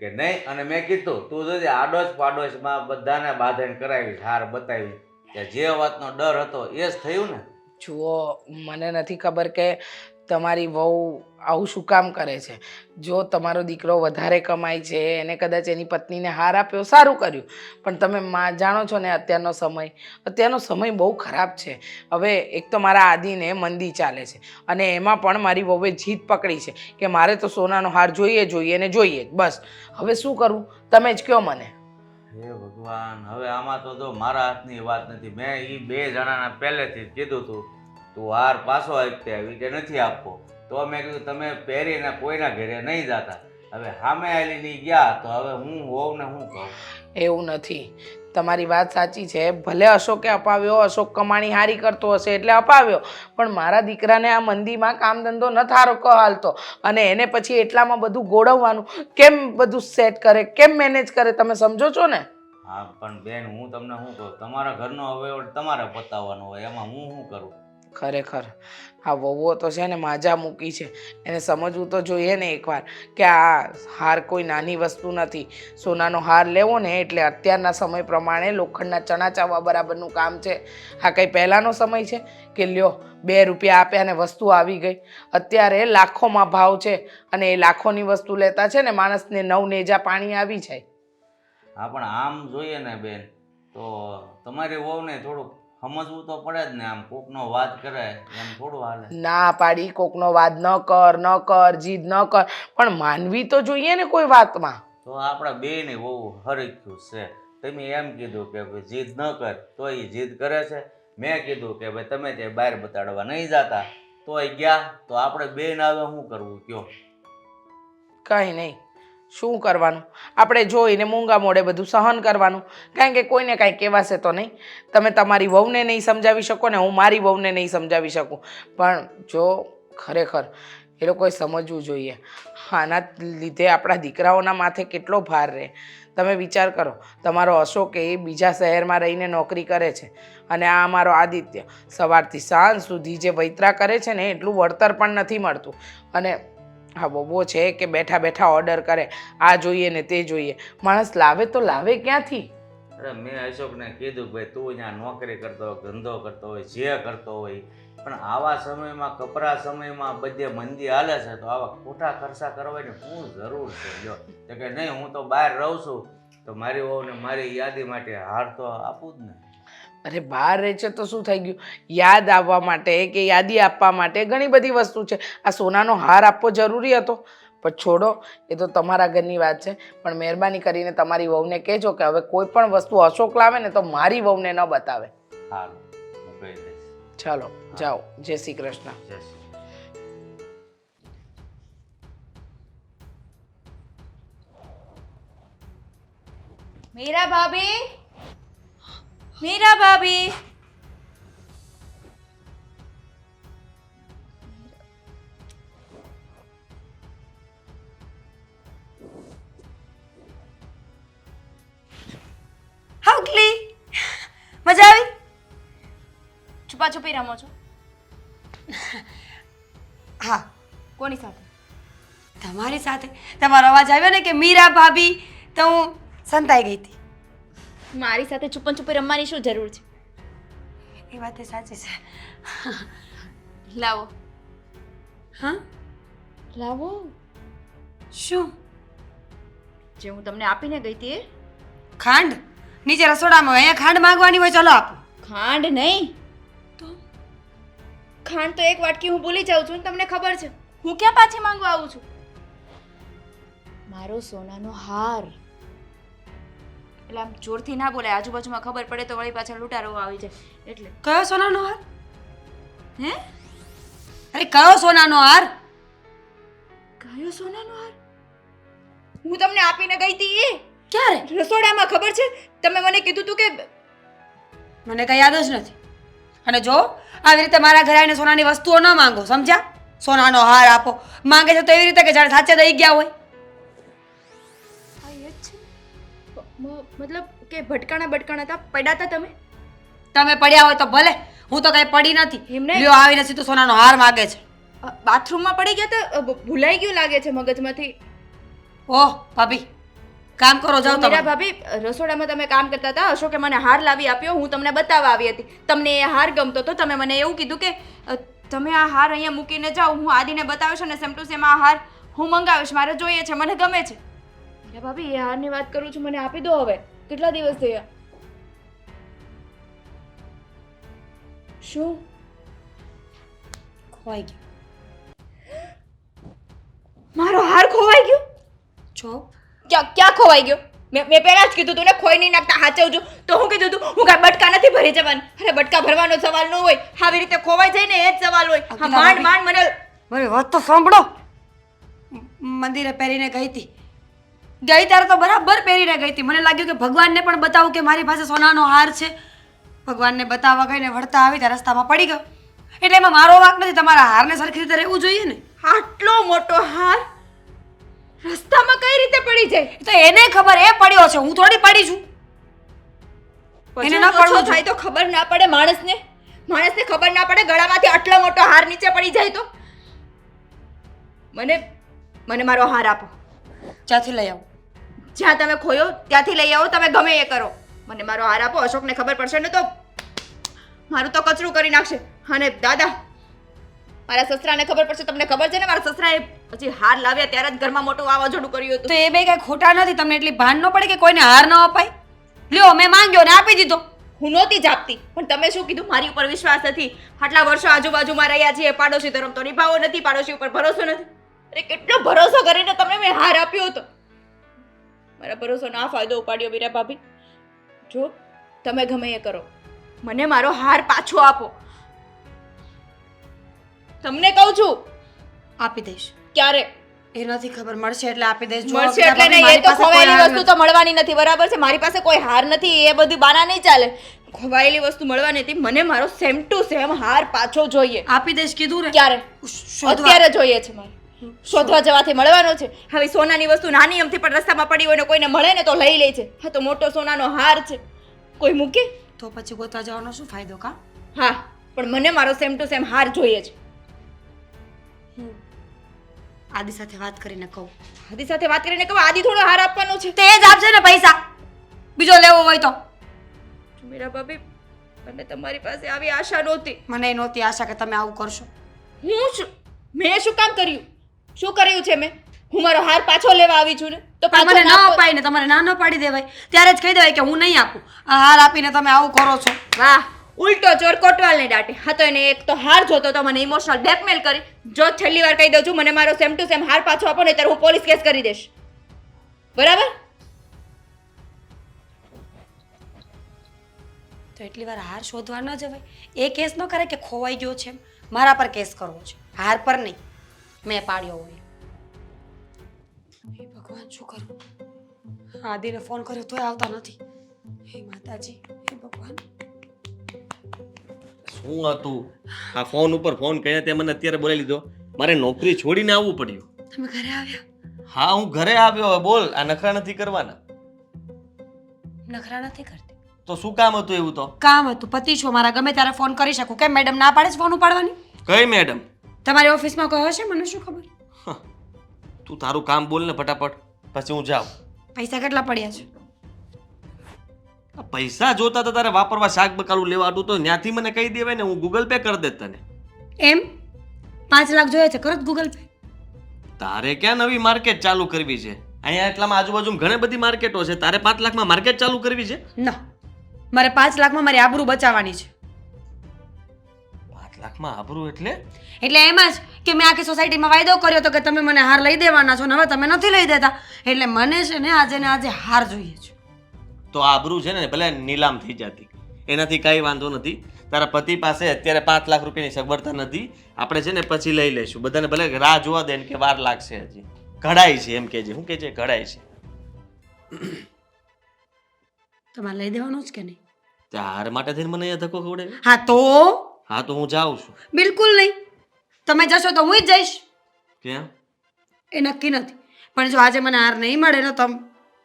કે નહીં. અને મેં કીધું તું જોજે આડોશ પાડોશમાં બધાને બાંધણ કરાવીશ, હાર બતાવી. કે જે વાતનો ડર હતો એ જ થયું ને. જુઓ, મને નથી ખબર કે તમારી વહુ આવું શું કામ કરે છે. જો તમારો દીકરો વધારે કમાય છે, એને કદાચ એની પત્નીને હાર આપ્યો, સારું કર્યું, પણ તમે જાણો છો ને અત્યારનો સમય બહુ ખરાબ છે. હવે એક તો મારા આદિને મંદી ચાલે છે, અને એમાં પણ મારી વહુએ જીદ પકડી છે કે મારે તો સોનાનો હાર જોઈએ ને જોઈએ જ. બસ હવે શું કરું, તમે જ કહો મને. હે ભગવાન, હવે આમાં તો જો મારા હાથની વાત નથી. મેં એ બે જણાને પહેલેથી જ કીધું તું હાર પાછો આપતે આવી કે નથી આપવો. તો મેં કીધું તમે પહેરીને કોઈના ઘરે નહીં જતા. હવે સામે આલી નહીં ગયા તો હવે હું હોઉં ને હું કહું. એવું નથી, તમારી વાત સાચી છે. ભલે અશોકે અપાવ્યો, અશોક કમાણી હારી કરતો હશે એટલે અપાવ્યો, પણ મારા દીકરાને આ મંદીમાં કામ ધંધો ન થારો હાલતો, અને એને પછી એટલામાં બધું ગોળવવાનું કેમ, બધું સેટ કરે, કેમ મેનેજ કરે, તમે સમજો છો ને? હા પણ બેન, હું તમને શું કહું, તમારા ઘરનો હવે તમારે પતાવવાનો હોય, એમાં હું શું કરું? ખરેખર આ વહુઓ તો છે ને માજા મૂકી છે. એને સમજવું તો જોઈએ ને એકવાર કે આ હાર કોઈ નાની વસ્તુ નથી. સોનાનો હાર લેવો ને એટલે અત્યારના સમય પ્રમાણે લોખંડના ચણા ચાવવા બરાબરનું કામ છે. આ કંઈ પહેલાંનો સમય છે કે લ્યો 2 રૂપિયા આપ્યા અને વસ્તુ આવી ગઈ? અત્યારે લાખોમાં ભાવ છે, અને એ લાખોની વસ્તુ લેતા છે ને માણસને 9 નેજા પાણી આવી જાય. હા પણ આમ જોઈએ ને બેન, તો તમારી વહુને થોડુંક સમજવું તો પડે જ ને. આમ કોકનો વાદ કરે એમ થોડું હાલે. ના પાડી, કોકનો વાદ ન કર, જીદ ન કર, પણ માનવી તો જોઈએ ને કોઈ વાતમાં. તો આપણા બેયની વહુ હરખ્યું છે. તમે એમ કીધું કે ભાઈ જીદ ન કર, તો એ જીદ કરે છે. મેં કીધું કે ભાઈ તમે ત્યાં બહાર બતાડવા નહીં જતા, તો એ ગયા. તો આપણે બેન આવે શું કરવું કયો? કંઈ નહીં, શું કરવાનું, આપણે જોઈને મૂંગા મોઢે બધું સહન કરવાનું, કારણ કે કોઈને કાંઈ કહેવાશે તો નહીં. તમે તમારી વહુને નહીં સમજાવી શકો ને હું મારી વહુને નહીં સમજાવી શકું, પણ જો ખરેખર એ લોકોએ સમજવું જોઈએ. આના લીધે આપણા દીકરાઓના માથે કેટલો ભાર રહે. તમે વિચાર કરો, તમારો અશોક એ બીજા શહેરમાં રહીને નોકરી કરે છે, અને આ અમારો આદિત્ય સવારથી સાંજ સુધી જે વૈતરા કરે છે ને એટલું વળતર પણ નથી મળતું. અને હા બહુ છે કે બેઠા બેઠા ઓર્ડર કરે, આ જોઈએ ને તે જોઈએ. માણસ લાવે તો લાવે ક્યાંથી? અરે મેં અશોકને કીધું કે ભાઈ તું ત્યાં નોકરી કરતો હોય, ધંધો કરતો હોય, જે કરતો હોય, પણ આવા સમયમાં કપરા સમયમાં બધે મંદી હાલે છે તો આવા ખોટા ખર્ચા કરવાની શું જરૂર છે? જો તો કે નહીં, હું તો બહાર રહું છું તો મારી વહુને મારી યાદી માટે હાર તો આપું જ ને. અરે બહાર રહે છે તો શું થઈ ગયું? યાદ આવવા માટે કે યાદી આપવા માટે ઘણી બધી વસ્તુ છે. આ સોનાનો હાર આપવો જરૂરી હતો? પણ છોડો, એ તો તમારા ઘરની વાત છે. પણ મહેરબાની કરીને તમારી વહુને કહેજો કે હવે કોઈ પણ વસ્તુ અશોક લાવે ને તો મારી વહુને ન બતાવે. હાલ હું કહી દઈશ. ચાલો જાઓ, જય શ્રી કૃષ્ણ. જય શ્રી કૃષ્ણ. મીરા ભાભી, મીરા ભાભી. હાઉકલી મજા આવી? છુપા છુપી રમો છો? હા, કોની સાથે? તમારી સાથે. તમારો અવાજ આવ્યો ને કે મીરા ભાભી, તો હું સંતાઈ ગઈ હતી. મારી સાથે છુપન છુપી રમવાની શું જરૂર છે? એ વાત એ સાચી છે. લાવો હા, લાવો. શું? જે હું તમને આપીને ગઈ હતી એ? ખાંડ નીચે રસોડામાં હોય, અહીંયા ખાંડ માંગવાની હોય, ચલો આપો. ખાંડ નહીં તો ખાંડ તો એક વાટકી હું ભૂલી જાઉં છું ને તમને ખબર છે. હું ક્યાં પાછી માંગવા આવું છું? મારો સોનાનો હાર. એટલે આમ જોરથી ના બોલાય, આજુબાજુમાં ખબર પડે તો વળી પાછળ લૂંટારો આવી જાય એટલે. કયો સોનાનો હાર? હે? અરે કયો સોનાનો હાર? કયો સોનાનો હાર? હું તમને આપીને ગઈ હતી એ ક્યારે? રસોડામાં. ખબર છે? તમે મને કીધું તું કે મને કઈ યાદ જ નથી. અને જો આવી રીતે મારા ઘરે આવીને સોનાની વસ્તુઓ ન માંગો, સમજ્યા? સોનાનો હાર આપો માંગે છે તો એવી રીતે કે જાણે સાચે દઈ ગયા હોય. આ એ જ છે. મતલબ કે ભટકાણા હતા, પડ્યા હતા તમે? તમે પડ્યા હોય તો ભલે, હું તો કઈ પડી નથી. એમને લ્યો આવીને સીધો સોનાનો હાર માંગે છે. બાથરૂમમાં પડી ગયા હતા, ભૂલાઈ ગયું લાગે છે મગજમાંથી. ઓહ ભાભી, કામ કરો, જાઓ મીરા તમે. ભાભી, રસોડામાં તમે કામ કરતા હતા, અશોકે મને હાર લાવી આપ્યો, હું તમને બતાવવા આવી હતી. તમને એ હાર ગમતો તો તમે મને એવું કીધું કે તમે આ હાર અહીંયા મૂકીને જાઓ, હું આદિને બતાવીશ અને સેમ ટુ સેમ આ હાર હું મંગાવીશ, મારે જોઈએ છે, મને ગમે છે. મીરા ભાભી, એ હારની વાત કરું છું, મને આપી દો હવે. કેટલા દિવસ થયા? શું ખોવાઈ ગયો મારો હાર ખોવાઈ ગયો? છો? ક્યાં ખોવાઈ ગયો? મેં પહેલા જ કીધું તું ને, ખોઈ નહીં નાખતા, હાચવજો. તો હું કીધું તું, હું કાંઈ બટકા નથી ભરી જવાની. અરે બટકા ભરવાનો સવાલ ન હોય, આવી રીતે ખોવાઈ જાય ને એ જ સવાલ હોય. હા, માંડ મને મારી વાત તો સાંભળો. મંદિરે પહેરીને ગઈ હતી, ત્યારે તો બરાબર પહેરીને ગઈ હતી. મને લાગ્યું કે ભગવાનને પણ બતાવું કે મારી પાસે સોનાનો હાર છે. ભગવાનને બતાવવા ગઈને વળતા આવી ત્યાં રસ્તામાં પડી ગયો. એટલે એમાં મારો વાંક નથી, તમારા હારને સરખી રીતે રહેવું જોઈએ ને. આટલો મોટો હાર રસ્તામાં કઈ રીતે પડી જાય? એ તો એને ખબર, એ પડ્યો છે, હું થોડી પડી છું. એને ન પડવું થાય તો ખબર ના પડે માણસને ખબર ના પડે ગળામાંથી આટલો મોટો હાર નીચે પડી જાય તો? મને મારો હાર આપો. જ્યાંથી લઈ આવો. જ્યાં તમે ખોયો ત્યાંથી લઈ આવો, તમે ગમે એ કરો. મને મારો હાર આપો. અશોકને ખબર પડશે ને તો મારું તો કચરું કરી નાખશે. અને દાદા, મારા સસરાને ખબર પડશે. તમને ખબર છે ને, મારા સસરાએ પછી હાર લાવ્યા ત્યારે જ ઘરમાં મોટું વાવાઝોડું કર્યું હતું. તો એ બે કઈ ખોટા નથી. તમને એટલી ભાન ન પડે કે કોઈને હાર ન અપાય? લ્યો, મેં માંગ્યો ને આપી દીધો. હું નહોતી જ આપતી, પણ તમે શું કીધું? મારી ઉપર વિશ્વાસ નથી. આટલા વર્ષો આજુબાજુમાં રહ્યા છીએ, પાડોશી ધર્મ તો નિભાવો નથી, પાડોશી ઉપર ભરોસો નથી. અરે કેટલો ભરોસો કરીને તમને મેં હાર આપ્યો હતો. મારા ભરોસો ના ફાયદો ઉપાડ્યો મીરા ભાભી. જો તમે ગમે એ કરો, મને મારો હાર પાછો આપો. તમને કહું છું, આપી દઈશ. ક્યારે એ નથી ખબર, મળશે એટલે આપી દઈશ. જો મળશે એટલે નહીં, એ તો ખોવાયેલી વસ્તુ તો મળવાની નથી, બરાબર છે? મારી પાસે કોઈ હાર નથી, એ બધી બાના નહીં ચાલે. ખોવાયેલી વસ્તુ મળવાની હતી, મને મારો સેમ ટુ સેમ હાર પાછો જોઈએ. આપી દઈશ કીધું ને. ક્યારે? શોધવા. અત્યારે જોઈએ છે મારે. શોધવા જવાથી મળવાનો છે. હવે સોનાની વસ્તુ નાની અમથી પણ રસ્તામાં પડી હોય ને કોઈને મળે ને તો લઈ લે છે. હા, તો મોટો સોનાનો હાર છે, કોઈ મૂકે? તો પછી ગોતવા જવાનો શું ફાયદો? કા? હા, પણ મને મારો સેમ ટુ સેમ હાર જોઈએ છે. આદિ સાથે વાત કરીને કહું. આદિ સાથે વાત કરીને કહું આદિ થોડો હાર આપવાનો છે. તે જ આપશે ને પૈસા, બીજો લેવો હોય તો. મીરા ભાભી મને તમારી પાસે આવી આશા નહોતી. મને નહોતી આશા કે તમે આવું કરશો. મેં શું કામ કર્યું? શું કર્યું છે મેં? હું મારો હાર પાછો લેવા આવી છું ને તો પણ મને ના અપાય ને તમારે ના ન પાડી દેવાય. ત્યારે જ કહી દેવાય કે હું નહીં આપું. આ હાર આપીને તમે આવું કરો છો. વાહ, ઉલટો ચોર કોટવાલને દાટે. હા તો એને એક તો હાર જોતો તો મને ઇમોશનલ બ્લેકમેલ કરી. જો છેલ્લી વાર કહી દઉં છું, મને મારો સેમ ટુ સેમ હાર પાછો આપો ને ત્યારે હું પોલીસ કેસ કરી દઈશ. બરાબર? તો એટલી વાર હાર શોધવા ન જવાય. એ કેસ ન કરે કે ખોવાઈ ગયો છે, મારા પર કેસ કરવો છે, હાર પર નહીં. મેં પાડ્યો હોય. હે ભગવાન, શું કરું? આદિને ફોન કર્યો તોય આવતા નથી. હે માતાજી, હે ભગવાન. શું હતું આ ફોન ઉપર ફોન કરીને તે મને અત્યારે બોલાવી લીધો? મારે નોકરી છોડીને આવવું પડ્યું. તમે ઘરે આવ્યા? હા, હું ઘરે આવ્યો. હવે બોલ, આ નખરા નથી કરવાના. નખરા નથી કરતી. તો શું કામ હતું એવું? તો કામ હતું, પતિ છો મારા, ગમે ત્યારે ફોન કરી શકું. કેમ મેડમ ના પાડે છે ફોન ઉપાડવાની? કઈ મેડમ? તમારી ઓફિસમાં કોઈ હશે, મને શું ખબર. તું તારું કામ બોલ ને ફટાફટ, પછી હું જાઉં. પૈસા કેટલા પડ્યા છે? આ પૈસા જોતા તો તારે વાપરવા શાક બકાલું લેવા હતું તો ત્યાંથી મને કહી દેવાય ને, હું ગૂગલ પે કરી દેત તને. એમ 5 લાખ જોઈએ છે, કરો ગૂગલ પે. તારે ક્યાં નવી માર્કેટ ચાલુ કરવી છે? અહીંયા એટલામાં આજુબાજુ ઘણી બધી માર્કેટો છે. તારે 5 લાખમાં માર્કેટ ચાલુ કરવી છે? ના, મારે 5 લાખમાં મારી આબરૂ બચાવવાની છે. 5 લાખમાં આબરૂ એટલે? એટલે એમ જ કે મેં આખી સોસાયટીમાં વાયદો કર્યો હતો કે તમે મને હાર લઈ દેવાના છો ને હવે તમે નથી લઈ દેતા. એટલે મને છે ને આજે ને આજે હાર જોઈએ છે. તો આબરૂ છે ને ભલે નીલામ થઈ જતી, એનાથી કાંઈ વાંધો નથી. તારા પતિ પાસે અત્યારે 5 લાખ રૂપિયાની સગવડતા નથી. આપણે છે ને પછી લઈ લઈશું. બધાને ભલે રાહ જોવા દે ને કે વાર લાગશે. હજી ઘડાય છે એમ કે છે. શું કે છે? ઘડાય છે. તમારે લઈ દેવાનું જ કે નહીં? હાર માટે થઈને મને અહીંયા ધક્કો ખવડાવ્યો? હા તો હા તો હું જાઉં છું. બિલકુલ નહીં. તમે જશો તો હું જ જઈશ. કેમ? એ નક્કી નથી, પણ જો આજે મને હાર નહીં મળે ને તો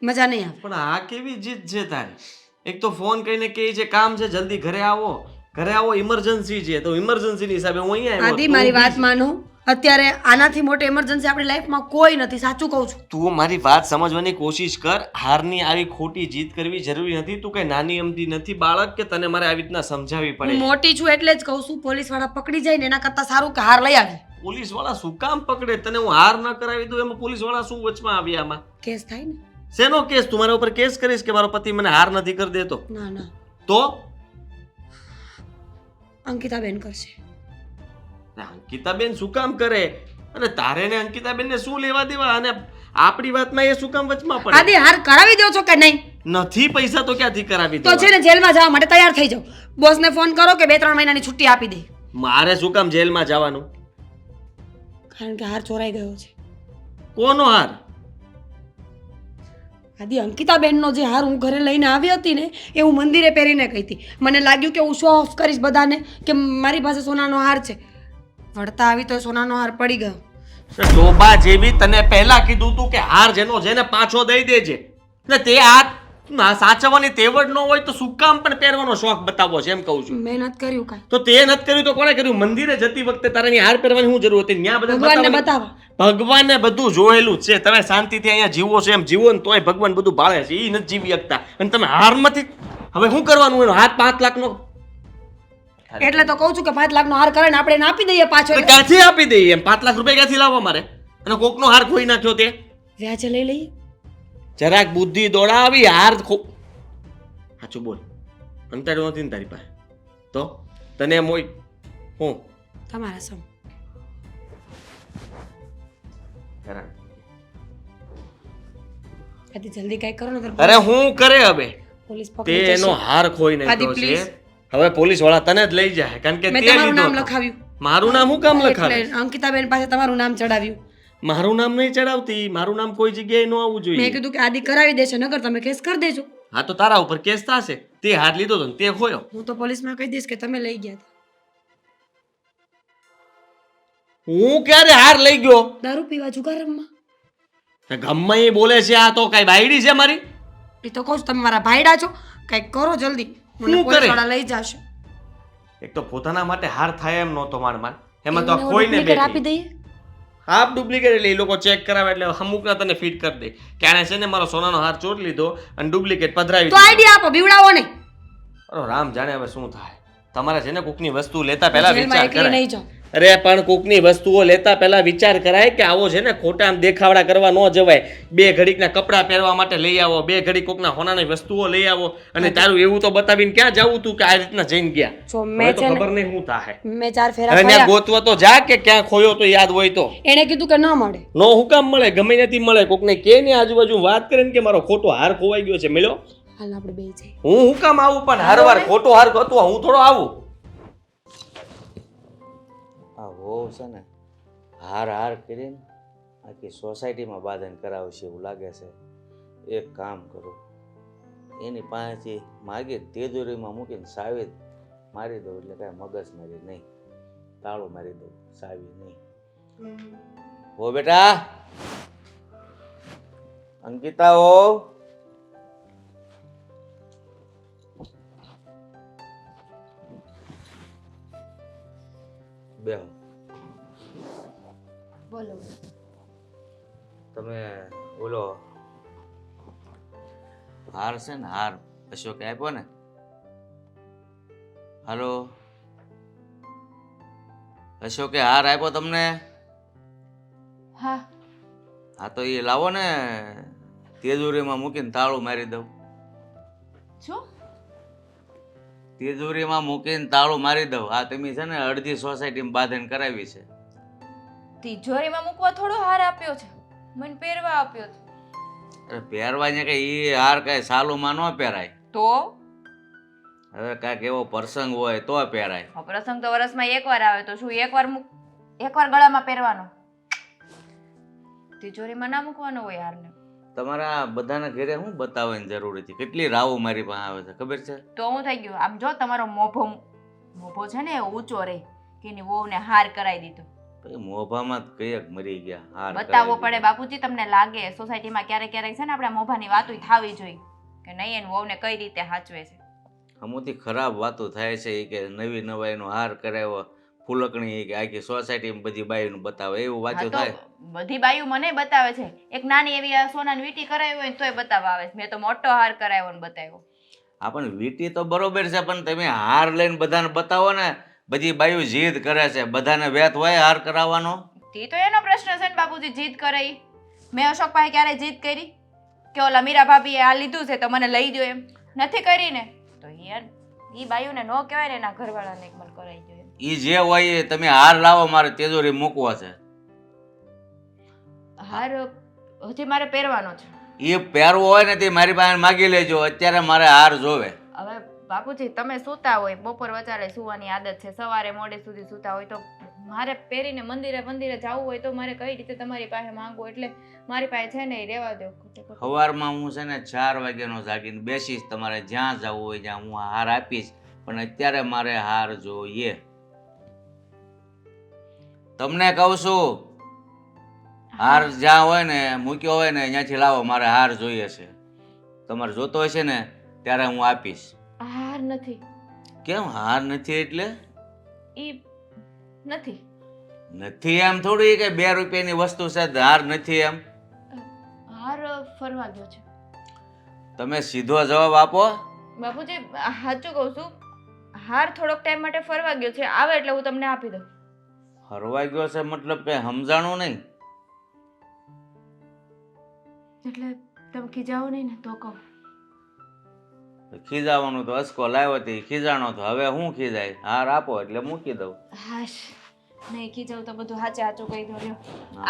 મજા નહીં આવે. પણ આ કેવી જીદ છે તારી? એક તો ફોન કરીને કહે છે કામ છે, જલ્દી ઘરે આવો. ઘરે આવો, ઇમરજન્સી છે. તો ઇમરજન્સીની હિસાબે હું અહીંયા આવ્યો. આદિ મારી વાત માનો, અત્યારે આનાથી મોટી ઇમરજન્સી આપણી લાઈફમાં કોઈ નથી. સાચું કહું છું. તું મારી વાત સમજવાની કોશિશ કર. હારની આવી ખોટી જીદ કરવી જરૂરી નથી. તું કઈ નાની અમથી નથી બાળક કે તને મારે આવી રીતના સમજાવવી હું પડે. મોટી છું એટલે જ કહું છું, પોલીસ વાળા પકડી જાય ને એના કરતા સારું કે હાર લઈ આવે. પોલીસ વાળા શું કામ પકડે? તને હું હાર ન કરાવી દઉં એમાં પોલીસ વાળા શું વચમાં આવી? આમાં કેસ થાય ને? શેનો કેસ? તું મારા ઉપર કેસ કરીશ કે મારો પતિ મને હાર નથી કરી દેતો? ના ના, તો અંકિતાબેન કરશે. અંકિતાબેન શું કામ કરે? અને તારે ને અંકિતાબેન ને શું લેવા દેવા? અને આપણી વાતમાં એ શું કામ વચમાં પડે? આદિ હાર કરાવી દો છો કે નહીં? નથી પૈસા તો ક્યાંથી કરાવી તો દઉં? છે ને જેલમાં જવા માટે તૈયાર થઈ જાઓ. બોસને ફોન કરો કે 2-3 મહિનાની છુટ્ટી આપી દે. મારે શું કામ જેલમાં જવાનું? કારણ કે હાર ચોરાઈ ગયો છે. કોનો હાર? આદિ અંકિતાબેનનો જે હાર હું ઘરે લઈને આવી હતી ને એ હું મંદિરે પહેરીને ગઈ હતી. મને લાગ્યું કે હું શો ઓફ કરીશ બધાને કે મારી પાસે સોનાનો હાર છે. વળતા આવી તો સોનાનો હાર પડી ગયો. શોભા જેવી તને પહેલા કીધું તું કે હાર જેનો જેને પાછો દઈ દેજે. એટલે તે આ સાચવવાની તેવડ ન હોય તો શું કામ પણ પહેરવાનો શોખ બતાવો છે એમ કહું છું. મહેનત કર્યું કાંઈ? તો તે નથી કર્યું તો કોણે કર્યું? મંદિરે જતી વખતે તારે અહીં હાર પહેરવાની શું જરૂર હતી? ન્યા બધા ભગવાનને બતાવવાની- બતાવો. ભગવાનને બધું જોયેલું જ છે. તમે શાંતિથી અહીંયા જીવો છો એમ જીવો ને તોય ભગવાન બધું ભાળે છે. એ નથી જીવી શકતા. અને તમે હારમાંથી હવે શું કરવાનું? એનો હાથ 5 લાખનો એટલે તો કહું છું કે 5 લાખનો હાર કરે ને આપણે એને આપી દઈએ પાછો. એટલે ક્યાંથી આપી દઈએ? એમ 5 લાખ રૂપિયા ક્યાંથી લાવવા મારે? અને કોકનો હાર ખોઈ નાખ્યો તે વ્યાજે લઈ લઈએ. જરાક બુદ્ધિ દોડાવી. હાર સાચું બોલ, અંતર નથી ને તારી પાસે? તો તને એમ હોય હું તમારા સમ આદિ જલ્દી કઈ કરો ને અરે હું કરે હવે? પોલીસ તે પકડી એનો જશે. હાર ખોઈ નાખ્યો આદિ, છે. please. હવે પોલીસ વાળા તને જ લઈ જાય કારણ કે મેં તે તમારું લીધો નામ હતો. લખાવ્યું. મારું નામ હું કામ લખાવે? એટલે અંકિતાબેન પાસે તમારું નામ ચડાવ્યું. મારું નામ નહીં ચડાવતી. મારું નામ કોઈ જગ્યાએ ન આવવું મેં જોઈએ. કીધું કે આદિ કરાવી દેશે નકર તમે કેસ કરી દેજો. હા તો તારા ઉપર કેસ થશે. તે હાથ લીધો તો ને તે ખોયો. હું તો પોલીસમાં કહી દઈશ કે તમે લઈ ગયા હતા. હું ક્યારે હાર લઈ ગયો? દારૂ પીવા જુગાર રમવા. ગમે એ બોલે છે. આ તો કઈ બાયડી છે મારી? એ તો કહું છું તમે મારા ભાઈડા છો, કંઈક કરો જલ્દી. મને શું કરે? પોલીસવાળા લઈ જશે. એક તો પોતાના માટે હાર થાય એમ નહોતો માર એમાં તો એમને કોઈને ડુપ્લિકેટ આપી બેઠી. દઈએ. હાફ ડુપ્લિકેટ એટલે એ લોકો ચેક કરાવે એટલે અમુકના તને ફિટ કરી દે કે આણે છે ને મારો સોનાનો હાર ચોરી લીધો અને ડુપ્લિકેટ પધરાવી તો આઈડિયા આપો, બીવડાવો નહીં. અરે રામ જાણે હવે શું થાય. તમારે છે ને કોકની વસ્તુ લેતા પહેલા જેલમાં વિચાર એકલી કરાય. નહીં જાઉં. અરે પણ કોકની વસ્તુઓ લેતા પહેલા વિચાર કરાય કે આવો છે ને ખોટા આમ દેખાવડા કરવા ન જવાય. 2 ઘડીકના કપડાં પહેરવા માટે લઈ આવો, 2 ઘડી કોકના હોનાની વસ્તુઓ લઈ આવો અને તારું એવું તો બતાવીને ક્યાં જવું તું કે આ રીતના જઈને ગયા. જો હવે મેં તો છે ને ખબર નહીં શું થાય. મેં 4 ફેરા હવે ત્યાં ફર્યા. ગોતવા તો જા કે ક્યાં ખોયો તો યાદ હોય તો. એણે કીધું કે ન મળે. નો હુકામ મળે, ગમે ત્યાંથી મળે. કોકને કે ને આજુબાજુ વાત કરે ને કે મારો ખોટો હાર ખોવાઈ ગયો છે, મળ્યો. હાલ આપણે બે જઈએ. હું હુકામ આવું પણ હારવાર ખોટો હાર ગોતવા હું થોડો આવું. આ વહુ છે ને હાર કરીને આખી સોસાયટીમાં બાંધન કરાવશે એવું લાગે છે. એક કામ કરું, એની પાસેથી માગી તેજોરીમાં મૂકીને સાવી મારી દઉં એટલે કાંઈ મગજ મારી નહીં, તાળું મારી દઉં, સાવી નહીં. હો બેટા, અંકિતા હો, બેહો. બોલો. તમે ઓલો હાર છે ને, હાર અશોકે આપ્યો ને? હાલો, અશોકે હાર આપ્યો તમને? હા. હા તો એ લાવો ને, તેજોરીમાં મૂકીને તાળું મારી દઉં. શું? તેજોરીમાં મૂકીને તાળું મારી દઉં. આ તમે છે ને અડધી સોસાયટીમાં બાંધણ કરાવી છે. તિજોરીમાં મૂકવા થોડો હાર આપ્યો છે, મને પહેરવા આપ્યો છે. અરે પહેરવાને કઈ એ હાર કઈ સાલુમાં ન પહેરાય. તો હવે કાંઈક એવો પ્રસંગ હોય તો પહેરાય. પ્રસંગ તો વર્ષમાં એકવાર આવે તો શું એકવાર ગળામાં પહેરવાનો? તિજોરીમાં ના મૂકવાનો હોય હારને. તમારા બધાના ઘરે શું બતાવવાની જરૂર હતી? કેટલી રાવો મારી પાસે આવે છે ખબર છે? તો હું થઈ ગયું આમ જો તમારો મોભો છે ને ઊંચો રહે કે એની વહુને હાર કરાવી દીધો. પછી મોભામાં જ કઈક મરી ગયા. હાર બતાવવો કરાવી પડે બાપુજી. તમને લાગે સોસાયટીમાં ક્યારેક ક્યારેક છે ને આપણે મોભાની વાતો થવી જોઈએ કે નહીં એની વહુને કઈ રીતે હાચવે છે. અમુથી ખરાબ વાતો થાય છે ઈ કે નવી નવાઈનો હાર કરાવ્યો, ફૂલકણી ઈ કે આખી સોસાયટીમાં બધી બાઈનું બતાવે, એવું હા વાતો તો થાય. બધી બાયું મને બતાવે છે. એક નાની એવી આ સોનાની વીંટી કરાવી હોય ને તોય બતાવવા આવે છે. મેં તો મોટો હાર કરાવ્યો ને બતાવ્યો. હા પણ વીંટી તો બરોબર છે, પણ તમે હાર લઈને બધાને બતાવો ને. બધી બાયું જીદ કરે છે, બધાને વેત હોય હાર કરાવવાનો. તે તો એનો પ્રશ્ન છે ને બાપુજી, જીદ કરે ઈ. મેં અશોક પાસે ક્યારે જીદ કરી કે ઓલા મીરા ભાભીએ આ લીધું છે તો મને લઈ દો? એમ નથી કરી ને. તો યાર ઈ બાયુને નો કહેવાય ને એના ઘરવાળાને એક મને કરાવી દો એમ. ઈ જે હોય એ તમે હાર લાવો, મારે તેજોરી મૂકવો છે. હાર હજી મારે પહેરવાનો છે. એ પહેરવો હોય ને તે મારી પાસે માગી લેજો. અત્યારે મારે હાર જોવે. હવે બાપુજી તમે સૂતા હોય, બપોર વચાળે સુવાની આદત છે, સવારે મોડે સુધી સૂતા હોય તો મારે પહેરીને મંદિરે જવું હોય તો મારે કઈ રીતે તમારી પાસે માંગવું? એટલે મારી પાસે છે ને એ રહેવા દો. સવારમાં હું છે ને 4 વાગ્યાનો જાગીને બેસીશ. તમારે જ્યાં જવું હોય ત્યાં હું હાર આપીશ, પણ અત્યારે મારે હાર જોઈએ. તમને કહું છું, હાર જ્યાં હોય ને મૂક્યો હોય ને અહીંયાથી લાવો, મારે હાર જોઈએ છે. તમારે જોતો હોય છે ને ત્યારે હું આપીશ. હાર નથી. કેમ હાર નથી? એટલે ઈ નથી. નથી એમ થોડી કે 2 રૂપિયાની વસ્તુ છે હાર નથી એમ? હાર ફરવા ગયો છે. તમે સીધો જવાબ આપો. બાપુજી સાચું કહું છું, હાર થોડોક ટાઈમ માટે ફરવા ગયો છે, આવે એટલે હું તમને આપી દઉં. ફરવા ગયો છે મતલબ કે સમજાણું નહીં. એટલે તમે ખીજાવો નહીં ને તો કહું. ખીજાવાનું તો અસકો લાવ્યો હતી, ખીજાણો તો હવે હું ખીજાય? હાર આપો એટલે મૂકી દઉં. હાશ નહીં ખીજાવ તો બધું સાચું કહી દો લ્યો.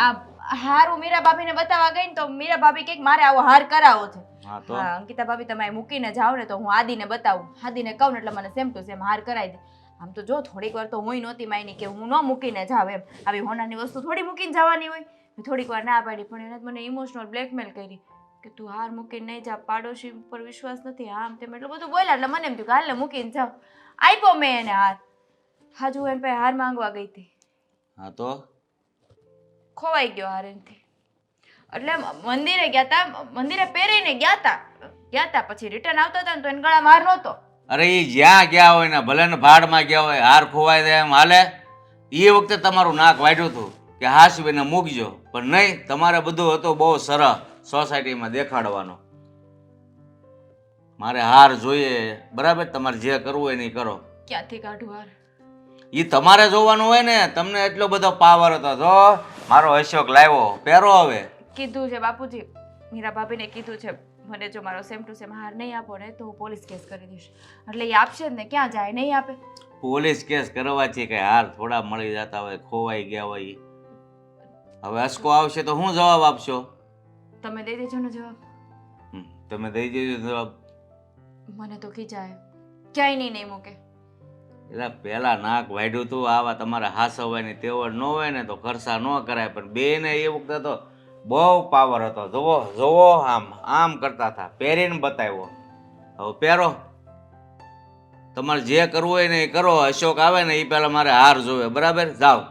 આ હાર હું મીરા ભાભીને બતાવવા ગઈ ને તો મીરા ભાભી કે મારે આવો હાર કરાવો છે. હા તો હા અંકિતા ભાભી તમે અહીં મૂકીને જાઓ ને તો હું આદિને બતાવું. આદિને કહું ને એટલે મને સેમ ટુ સેમ હાર કરાવી દે. આમ તો જો થોડીક વાર તો હું નહોતી માની કે હું ન મૂકીને જાવ એમ. આવી હોનાની વસ્તુ થોડી મૂકીને જવાની હોય. થોડીક વાર ના પાડી પણ એને મને ઇમોશનલ બ્લેકમેલ કરી કે તું હાર મૂકીને નહીં જા, પાડોશી ઉપર વિશ્વાસ નથી, આમ તેમ એટલું બધું બોલ્યા. એટલે મને એમ થયું કે હાલ મૂકીને જાઓ. આપ્યો મેં એને હાર. હાજુ એમ પાસે હાર માંગવા ગઈ હતી, હા તો ખોવાઈ ગયો હાર એનથી. એટલે મંદિરે ગયા તા, મંદિરે પહેરીને ગયા તા પછી રિટર્ન આવતા હતા ને તો એને ગળામાં હાર નહોતો. અરે એ જ્યાં ગયા હોય ને ભલે ને ભાડમાં ગયા હોય, હાર ખોવાઈ જાય એમ હાલે? એ વખતે તમારું નાક વાઢ્યું હતું કે હાસવીને મૂકજો, પણ નહીં, તમારે બધું હતું બહુ સરસ સોસાયટીમાં દેખાડવાનો. મારે હાર જોઈએ, બરાબર? તમારે જે કરવું હોય નહીં કરો. ક્યાંથી કાઢું હાર? એ તમારે જોવાનું હોય ને, તમને એટલો બધો પાવર હતો. જો મારો અશોક લાવ્યો, પહેરો હવે. કીધું છે બાપુજી, મીરા ભાભીને કીધું છે, મને જો મારો સેમ ટુ સેમ હાર નહીં આપો ને તો હું પોલીસ કેસ કરી દઈશ. એટલે એ આપશે જ ને, ક્યાં જાય? નહીં આપે. પોલીસ કેસ કરવાથી કઈ હાર થોડા મળી જતા હોય, ખોવાઈ ગયા હોય ઈ. હવે અસકો આવશે તો શું જવાબ આપશો? તમે દઈ દેજો ને જવાબ. તમે દઈ દેજો જવાબ. મને તો ખીચાય, ક્યાંય નહીં મૂકે. એટલે પેલા નાક વાઢ્યું તું, આવા તમારે હાસવવાની તેવડ ન હોય ને તો ખર્ચા ન કરાય, પણ બેને એ વખતે તો બહુ પાવર હતો. જોવો જોવો, આમ આમ કરતા હતા, પહેરીને બતાવ્યો. હવે પહેરો, તમારે જે કરવું હોય ને એ કરો. અશોક આવે ને એ પેલા મારે હાર જોવે, બરાબર? જાઓ.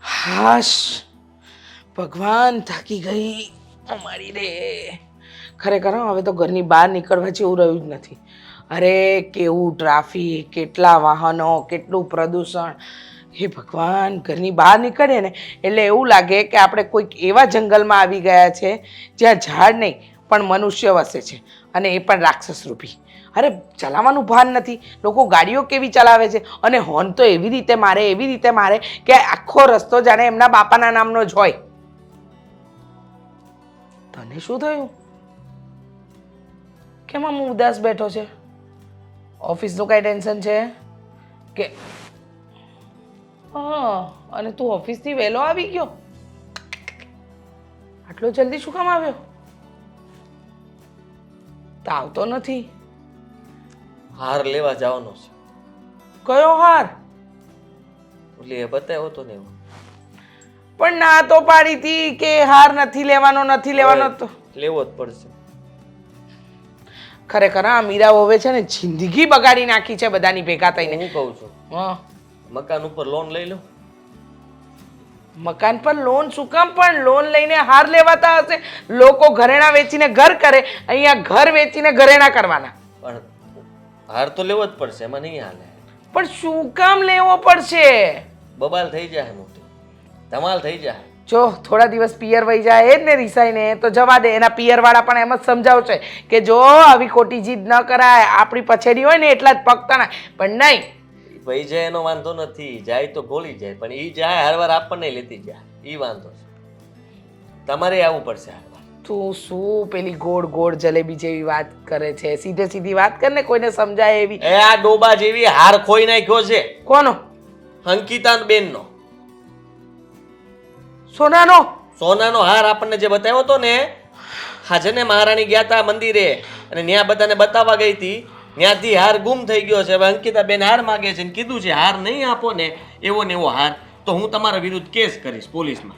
હાશ, ભગવાન, થાકી ગઈ અમારી રે. ખરેખર હવે તો ઘરની બહાર નીકળવા જેવું રહ્યું જ નથી. અરે કેવું ટ્રાફિક, કેટલા વાહનો, કેટલું પ્રદૂષણ. હે ભગવાન, ઘરની બહાર નીકળીએ ને એટલે એવું લાગે કે આપણે કોઈક એવા જંગલમાં આવી ગયા છે જ્યાં ઝાડ નહીં પણ મનુષ્ય વસે છે, અને એ પણ રાક્ષસ રૂપી. અરે ચલાવવાનું ભાન નથી. લોકો ગાડીઓ કેવી ચલાવે છે, અને હોર્ન તો એવી રીતે મારે કે આખો રસ્તો જાણે એમના બાપાના નામનો જ હોય. તને શું થયું? કેમ આમ ઉદાસ બેઠો છે? ઓફિસનું કાંઈ ટેન્શન છે કે? હા, અને તું ઓફિસથી વહેલો આવી ગયો? આટલો જલ્દી શું કામ આવ્યો? તાવ તો નથી? હાર લેવા જવાનો છે. કયો હાર? ઓલી એ બતાવ્યો તો ને એવો. પણ ના તો પાડી હતી કે હાર નથી લેવાનો તો લેવો જ પડશે. ખરેખર આ મીરા હવે છે ને જિંદગી બગાડી નાખી છે બધાની ભેગા થઈને. હું કહું છું, હા, મકાન ઉપર લોન લઈ લો. મકાન પર લોન શું કામ? પણ લોન લઈને હાર લેવાતા હશે? લોકો ઘરેણા વેચીને ઘર કરે, અહીંયા ઘર વેચીને ઘરેણા કરવાના. પણ હાર તો લેવો જ પડશે, એમાં નહીં હાલે. પણ શું કામ લેવો પડશે? બબાલ થઈ જાય, મોટી ધમાલ થઈ જાય. જો થોડા દિવસ પિયર વહી જાય એ જ ને રિસાઈને, તો જવા દે. એના પિયર વાળા પણ એમ જ સમજાવશે કે જો આવી ખોટી જીદ ન કરાય, આપણી પછેડી હોય ને એટલા જ પગતણા. પણ નહીં, ભાઈ જાય એનો વાંધો નથી, જાય તો ગોળી જાય, પણ ઈ જાય હરવાર આપણને લેતી જાય, ઈ વાંધો છે. તમારે આવવું પડશે હરવાર. તું શું પેલી ગોળ ગોળ જલેબી જેવી વાત કરે છે? સીધે સીધી વાત કર ને, કોઈને સમજાય એવી. એ આ ડોબા જેવી હાર ખોઈ નાખ્યો છે. કોનો? અંકિતા બેનનો સોનાનો? સોનાનો હાર આપણને જે બતાવ્યો હતો ને, હાજે ને મહારાણી ગયા હતા મંદિરે, અને ત્યાં બધાને બતાવવા ગઈ હતી, ત્યાંથી હાર ગુમ થઈ ગયો છે. હવે અંકિતા બેન હાર માગે છે ને કીધું છે હાર નહીં આપો ને એવો હાર તો હું તમારા વિરુદ્ધ કેસ કરીશ પોલીસમાં,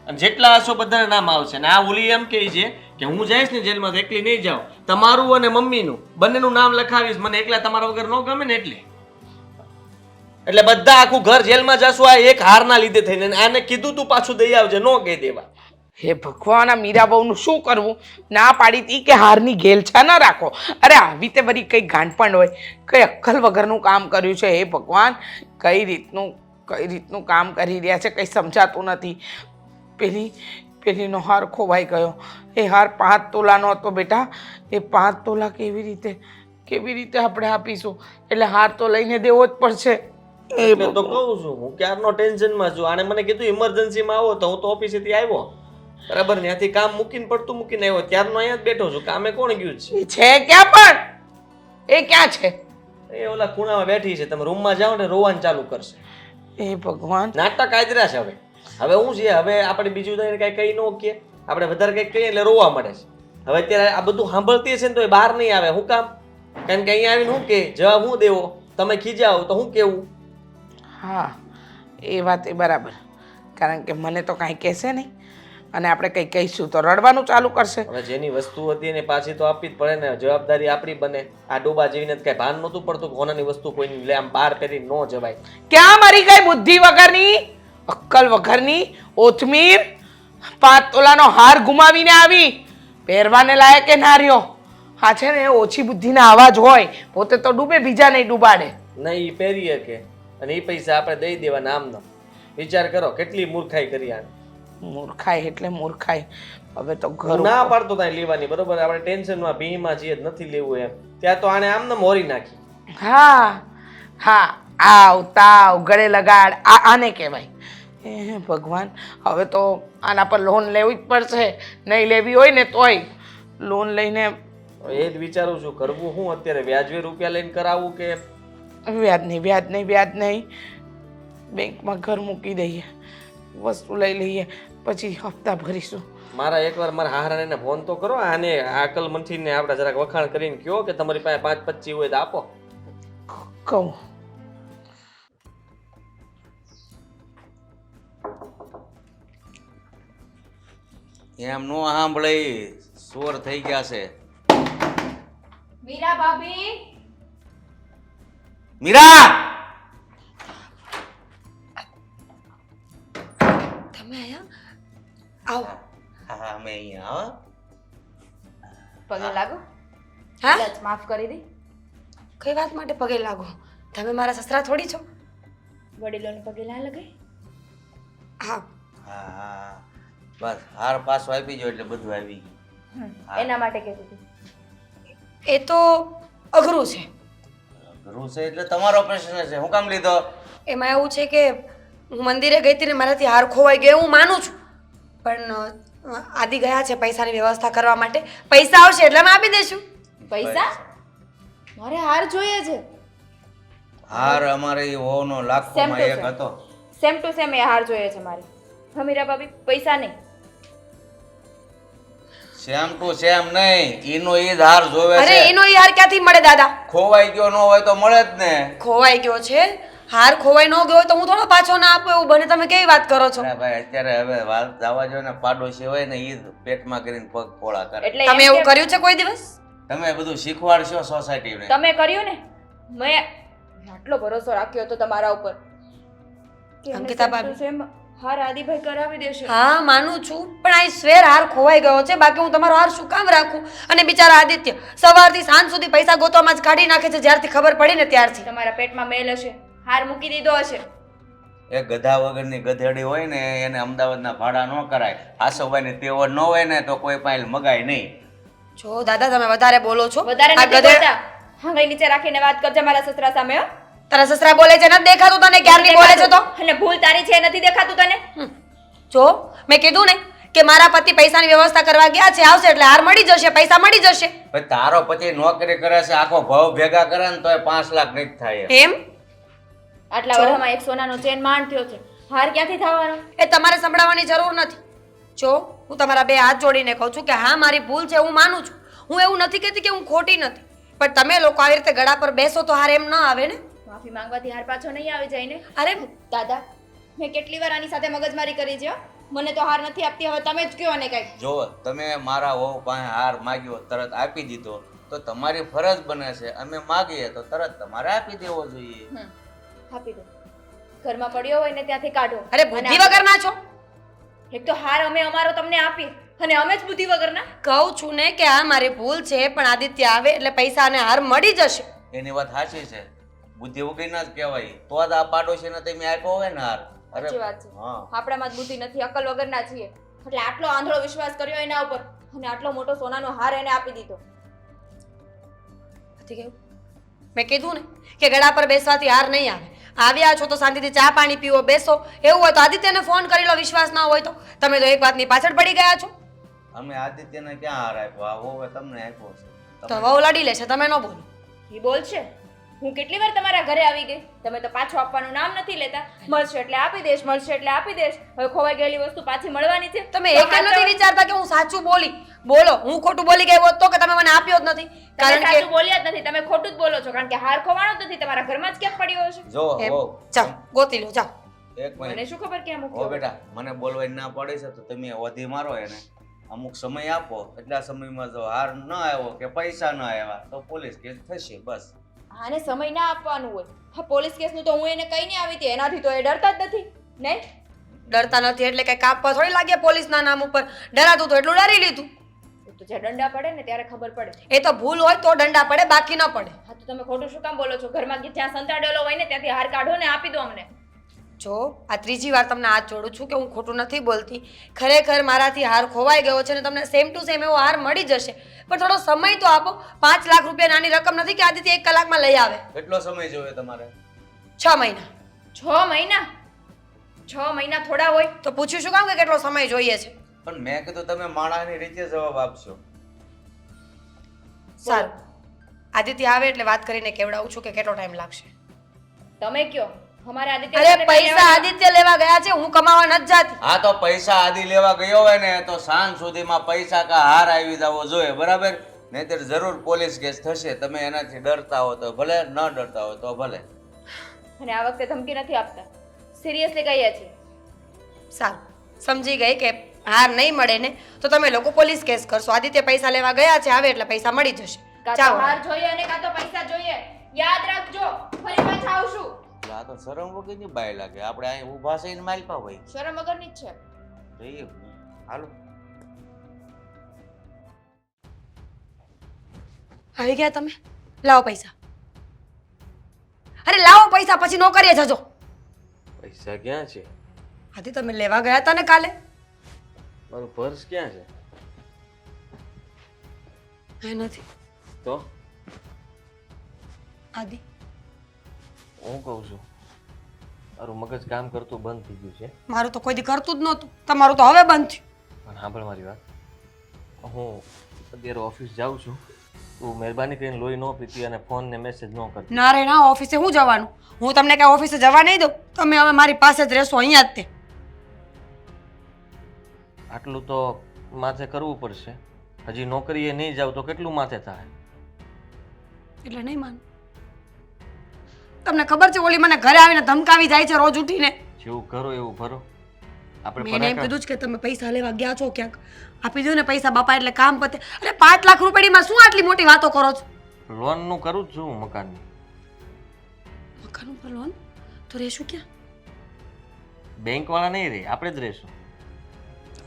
અને જેટલા હશો બધાના નામ આવશે. ને આ ઓલી એમ કહે છે કે હું જઈશ ને જેલમાં તો એકલી નહીં જાઉં, તમારું અને મમ્મીનું બંનેનું નામ લખાવીશ. મને એકલા તમારા વગર ન ગમે ને એટલે બધા આખું ઘર જેલમાં જશું આ એક હારના લીધે થઈને. આને કીધું તું પાછું દઈ આવજે, ન કહી દેવા. હે ભગવાન, આ મીરા બહુનું શું કરવું? ના પાડી હતી કે હારની ઘેલછા ન રાખો. અરે આવી તે વળી કઈ ગાંઠપણ હોય, કઈ અક્કલ વગરનું કામ કર્યું છે. હે ભગવાન, કઈ રીતનું કામ કરી રહ્યા છે, કઈ સમજાતું નથી. પેલીનો હાર ખોવાઈ ગયો. એ હાર 5 તોલાનો હતો બેટા. એ 5 તોલા કેવી રીતે આપણે આપીશું? એટલે હાર તો લઈને દેવો જ પડશે. એટલે તો કહું છું, હું ક્યારનો ટેન્શનમાં છું. આને મને કીધું ઇમરજન્સીમાં આવો તો હું તો ઓફિસેથી આવ્યો, બરાબર, ત્યાંથી કામ મૂકીને આવ્યો, ત્યારનો અહીંયા જ બેઠો છું. કામે કોણ ગયું છે? છે ક્યાં? પણ એ ક્યાં છે? એ ઓલા ખૂણામાં બેઠી છે. તમે રૂમમાં જાઓ ને રોવાનું ચાલુ કરશે. એ ભગવાન, નાટક આદર્યા છે. હવે હું છે, હવે આપણે બીજું કઈ કઈ ન કહીએ, આપણે વધારે કઈ કહીએ એટલે રોવા મળે છે. હવે અત્યારે આ બધું સાંભળતી છે ને તો એ બહાર નહીં આવે. શું કામ? કારણ કે અહીંયા આવીને શું કે જવાબ હું દેવો? તમે ખીજાવો તો હું કેવું? હા, એ વાત એ બરાબર. કારણ કે મને તો કાંઈ કહેશે નહીં, અને આપણે કંઈ કહીશું તો રડવાનું ચાલુ કરશે. હવે જેની વસ્તુ હતી ને પાછી તો આપવી જ પડે ને, જવાબદારી આપણી બને. આ ડોબા જેવીને કઈ ભાન નહોતું પડતું કોનાની વસ્તુ કોઈની લે આમ બહાર કરી ન જવાય. ક્યાં મારી કઈ બુદ્ધિ વગરની, અક્કલ વગરની ઓથમીર 5 તોલાનો હાર ગુમાવીને આવી, પહેરવાને લાયક એ ના રહ્યો. હા છે ને ઓછી બુદ્ધિના અવાજ હોય પોતે તો ડૂબે બીજા નહીં ડૂબાડે. નહીં એ પહેરી શકે અને એ પૈસા આપણે દઈ દેવાના આમનો. વિચાર કરો કેટલી મૂર્ખાઈ કરી આને. મૂર્ખાઈ એટલે મૂર્ખાઈ. હવે તો ઘર હું ના પાડતો ત્યાં લેવાની બરોબર આપણે ટેન્શનમાં ભીમાં છીએ નથી લેવું એમ ત્યાં તો આને આમને મોરી નાખી. હા હા આવ તાવ ગળે લગાડ આને કહેવાય. હે ભગવાન, હવે તો આના પર લોન લેવી જ પડશે. નહીં લેવી હોય ને તોય લોન લઈને એ જ વિચારું છું કરવું હું અત્યારે વ્યાજબી રૂપિયા લઈને કરાવવું કે વ્યાજ નહીં બેંકમાં ઘર મૂકી દઈએ, વસ્તુ લઈ લઈએ, પછી હપ્તા ભરીશું. મારા એકવાર મારા હારાને ફોન તો કરો આને આકલ મંથીને આપણે જરાક વખાણ કરીને કહો કે તમારી પાસે 5-25 હોય તો આપો. કહું એમ નો સાંભળે, સોર થઈ ગયા છે. મીરા ભાભી, મીરા, તમે આયા આવો. હા અમે અહીંયા આવો. પગે લાગો. હા લજ માફ કરી દે. કઈ વાત માટે પગે લાગો? તમે મારા સસરા થોડી છો. વડીલોને પગે ના લગાય. હા હા હા બસ હાર પાછો આપી જો એટલે બધું આવી ગયું. હા. એના માટે કહેતી હતી. એ તો અઘરું છે. ઘરું છે એટલે તમારો પ્રશ્ન છે, હું કામ લીધો? એમાં એવું છે કે હું મંદિરે ગઈ હતી ને મારાથી હાર ખોવાઈ ગયો હું માનું છું, પણ આદિ ગયા છે પૈસાની વ્યવસ્થા કરવા માટે. પૈસા આવશે એટલે અમે આપી દઈશું. પૈસા? મારે હાર જોઈએ છે. હાર અમારે એ હોનો લાખોમાં Same to એક same. હતો. સેમ ટુ સેમ એ હાર જોઈએ છે મારે. હા મીરા ભાભી, પૈસા નહીં. સેમ ટુ સેમ નહીં, ઈનો ઈ જ હાર જોવે અરે છે. એનો ઈ હાર ક્યાંથી મળે દાદા? ખોવાઈ ગયો ન હોય તો મળે જ ને. ખોવાઈ ગયો છે. હાર ખોવાઈ ન ગયો હોય તો હું થોડો પાછો ના આપું એવું બને? તમે કેવી વાત કરો છો? અરે ભાઈ અત્યારે હવે વાત જવા જો ને, પાડોશી હોય ને ઈ જ પેટમાં કરીને પગ પોળા કરે. એટલે તમે એમ એવું કે કર્યું છે કોઈ દિવસ? તમે બધું શીખવાડશો સોસાયટીને. તમે કર્યું ને. મેં આટલો ભરોસો રાખ્યો હતો તમારા ઉપર કે અમે અંકિતા same to same હાર આદિભાઈ કરાવી દેશે. હા માનું છું, પણ આઈ સ્વેર હાર ખોવાઈ ગયો છે. બાકી હું તમારો હાર શું કામ રાખું? અને બિચારા આદિત્ય સવારથી સાંજ સુધી પૈસા ગોતવામાં જ કાઢી નાખે છે, જ્યારથી ખબર પડી ને ત્યારથી. તમારા પેટમાં મેલ હશે, હાર મૂકી દીધો હશે. એ ગધા વગરની ગધેડી હોય ને એને અમદાવાદના ભાડા ન કરાય. આસોભાઈની તેવડ ન હોય ને તો કોઈ પાસે મગાય નહીં. જો દાદા તમે વધારે બોલો છો. વધારે આ નથી ગધેડ- બોલતા. આંગળી નીચે રાખીને વાત કરજે મારા સસરા સામે. હો. તારા સસરા બોલે છે નથી દેખાતું તને? ક્યારની બોલે છે તો? અને ભૂલ તારી છે નથી દેખાતું તને? જો મેં કીધું ને કે મારા પતિ પૈસાની વ્યવસ્થા કરવા ગયા છે, આવશે એટલે હાર મળી જશે, પૈસા મળી જશે. પણ તારો પતિ નોકરી કરે છે, આખો ભાવ ભેગા કરે ને તોય 5 લાખ નહીં થાય. એમ આટલા વર્ષમાં એક સોનાનો ચેન માંડ થયો છે, હાર ક્યાંથી થવાનો? એ તમારે સંભળાવવાની જરૂર નથી. જો હું તમારા બે હાથ જોડીને કહું છું કે હા મારી ભૂલ છે, હું માનું છું. હું એવું નથી કહેતી કે હું ખોટી નથી, પણ તમે લોકો આવી રીતે ગળા પર બેસો તો હાર એમ ન આવે ને. માફી માંગવાથી હાર પાછો નહીં આવી જાય ને. અરે દાદા, મેં કેટલી વાર આની સાથે મગજમારી કરી છે. હો. મને તો હાર નથી આપતી, હવે તમે જ કહો ને કંઈક. જો તમે મારા વહુ પાસે હાર માગ્યો તરત આપી દીધો તો તમારી ફરજ બને છે. અમે માગીએ તો તરત તમારે આપી દેવો જોઈએ. આપી દો. ઘરમાં પડ્યો હોય ને ત્યાંથી કાઢો. અરે બુદ્ધિ વગરના છો. એક તો હાર અમે અમારો તમને આપી અને અમે જ બુદ્ધિ વગરના. કહું છું ને કે આ મારી ભૂલ છે, પણ આદિત્ય આવે એટલે પૈસા અને હાર મળી જશે. એની વાત સાચી છે, બુદ્ધિ વગરના જ કહેવાય. તો જ આ પાડોશીને તમે આપ્યો હોય ને હાર. સાચી વાત છે. હા. આપણામાં જ બુદ્ધિ નથી, અકલ વગરના છીએ. એટલે આટલો આંધળો વિશ્વાસ કર્યો એના ઉપર અને આટલો મોટો સોનાનો હાર એને આપી દીધો. નથી કેવું? મેં કીધું ને કે ગળા પર બેસવાથી હાર નહીં આવે. આવ્યા છો તો શાંતિથી ચા પાણી પીવો, બેસો. એવું હોય તો આદિત્યને ફોન કરી લો, વિશ્વાસ ના હોય તો. તમે તો એક વાતની પાછળ પડી ગયા છો. અમે આદિત્યને ક્યાં હાર આપ્યો? આ વહુએ તમને આપ્યો છે. તો વહુ લડી લેશે, તમે ન બોલો. એ બોલશે. હું કેટલી વાર તમારા ઘરે આવી ગઈ, તમે તો પાછું આપવાનું નામ નથી લેતા. મળશે એટલે આપી દેશ, મળશે એટલે આપી દેશ. હવે ખોવાઈ ગયેલી વસ્તુ પાછી મળવાની છે. તમે એક નથી વિચારતા કે હું સાચું બોલી. બોલો, હું ખોટું બોલી ગઈ હોત તો કે તમે મને આપ્યો જ નથી. તમે કારણ કે સાચું બોલ્યા જ નથી, તમે ખોટું જ બોલો છો. કારણ કે હાર ખોવાનો જ નથી, તમારા ઘરમાં જ ક્યાંક પડ્યો હશે. જો એમ. હો જાઓ ગોતી લો, જાઓ. એક મને મિનિટ. શું ખબર ક્યાં હો મૂક્યો? બેટા, મને બોલવાની ના પડી છે તો તમે ઓધી મારો એને. અમુક સમય આપો, એટલા સમયમાં જો હાર ન આવ્યો કે પૈસા ન આવ્યા તો પોલીસ કેસ થશે. બસ. આને સમય ના આપવાનું હોય. હા, પોલીસ કેસનું તો હું એને કઈ નહીં આવી હતી, એનાથી તો એ ડરતા જ નથી. નહીં? ડરતા નથી એટલે કઈ કાપવા થોડી લાગે પોલીસના નામ ઉપર. ડરાતું તો એટલું ડરી લીધું. તો જ્યાં દંડા પડે ને ત્યારે ખબર પડે. એ તો ભૂલ હોય તો દંડા પડે, બાકી ન પડે. હા તો તમે ખોટું શું કામ બોલો છો? ઘરમાં જ્યાં સંતાડેલો હોય ને ત્યાંથી હાર કાઢો ને આપી દો અમને. જો આ ત્રીજી વાર તમને હાથ જોડું છું કે હું ખોટું નથી બોલતી. ખરેખર મારાથી હાર ખોવાઈ ગયો છે ને તમને સેમ ટુ સેમ એવો હાર મળી જશે, પણ થોડો સમય તો આપો. 5 લાખ રૂપિયા નાની રકમ નથી કે આદિત્ય 1 કલાકમાં લઈ આવે. કેટલો સમય જોઈએ તમારે? 6 મહિના. 6 મહિના? 6 મહિના થોડા હોય? તો પૂછ્યું શું કામ કે કેટલો સમય જોઈએ છે? પણ મેં કીધું તમે માણાની રીતે જવાબ આપશો. સારું, આદિત્ય આવે એટલે વાત કરીને કેવડાવું છું કે કેટલો ટાઈમ લાગશે. તમે કયો. અમારે આદિત્ય અરે પૈસા આદિત્ય લેવા ગયા છે, હું કમાવા નથી જાતી. હા તો પૈસા આદિ લેવા ગયો હોય ને તો સાંજ સુધીમાં પૈસા કા હાર આવી જવો જોઈએ, બરાબર? નહીંતર જરૂર પોલીસ કેસ થશે. તમે એનાથી ડરતા હો તો ભલે, ન ડરતા હોય તો ભલે. અને આ વખતે ધમકી નથી આપતા, સિરિયસલી કહીએ છીએ. સારું, સમજી ગઈ કે હાર નહીં મળે ને તો તમે લોકો પોલીસ કેસ કરશો. આદિત્ય પૈસા લેવા ગયા છે, આવે એટલે પૈસા મળી જશે. કાં તો હાર જોઈએ અને કાં તો પૈસા જોઈએ. યાદ રાખજો, ફરી પાછા આવશું. આ તો શરમ વગરની બાય લાગે. આપણે અહીં ઊભા થઈને માલપા હોય. શરમ વગરની જ છે. જઈએ, હાલો. આવી ગયા તમે? લાવો પૈસા. અરે લાવો પૈસા, પછી નોકરીએ જજો. પૈસા ક્યાં છે? આદિ તમે લેવા ગયા હતા ને કાલે? મારું પર્સ ક્યાં છે? એ નથી. તો આદિ હું કહું છું, મારું મગજ કામ કરતું બંધ થઈ ગયું છે. મારું તો કોઈ દી કરતું જ નહોતું, તમારું તો હવે બંધ થયું. પણ સાંભળ મારી વાત, હું અત્યારે ઓફિસ જાઉં છું. તું મહેરબાની કરીને લોહી ન પીતી અને ફોન ને મેસેજ ન કરતી. ના રે ના, ઓફિસે હું જવાનું? હું તમને કઈ ઓફિસે જવા નહીં દઉં. તમે હવે મારી પાસે જ રહેશો, અહીંયા જ તે. આટલું તો માથે કરવું પડશે. હજી નોકરીએ નહીં જાવ તો કેટલું માથે થાય? એટલે નહીં માનું. તમને ખબર છે ઓલી મને ઘરે આવીને ધમકાવી જાય છે રોજ ઉઠીને. જેવું કરો એવું ભરો. આપણે મેં એમ કીધું જ કે તમે પૈસા લેવા ગયા છો ક્યાંક, આપી દો ને પૈસા બાપા એટલે કામ પતે. અરે 5 લાખ રૂપિયામાં શું આટલી મોટી વાતો કરો છો? લોન નું કરું જ છું મકાનની. મકાન ઉપર લોન? તો રહેશું ક્યાં? બેંક વાળા નહીં રહે, આપણે જ રહીશું.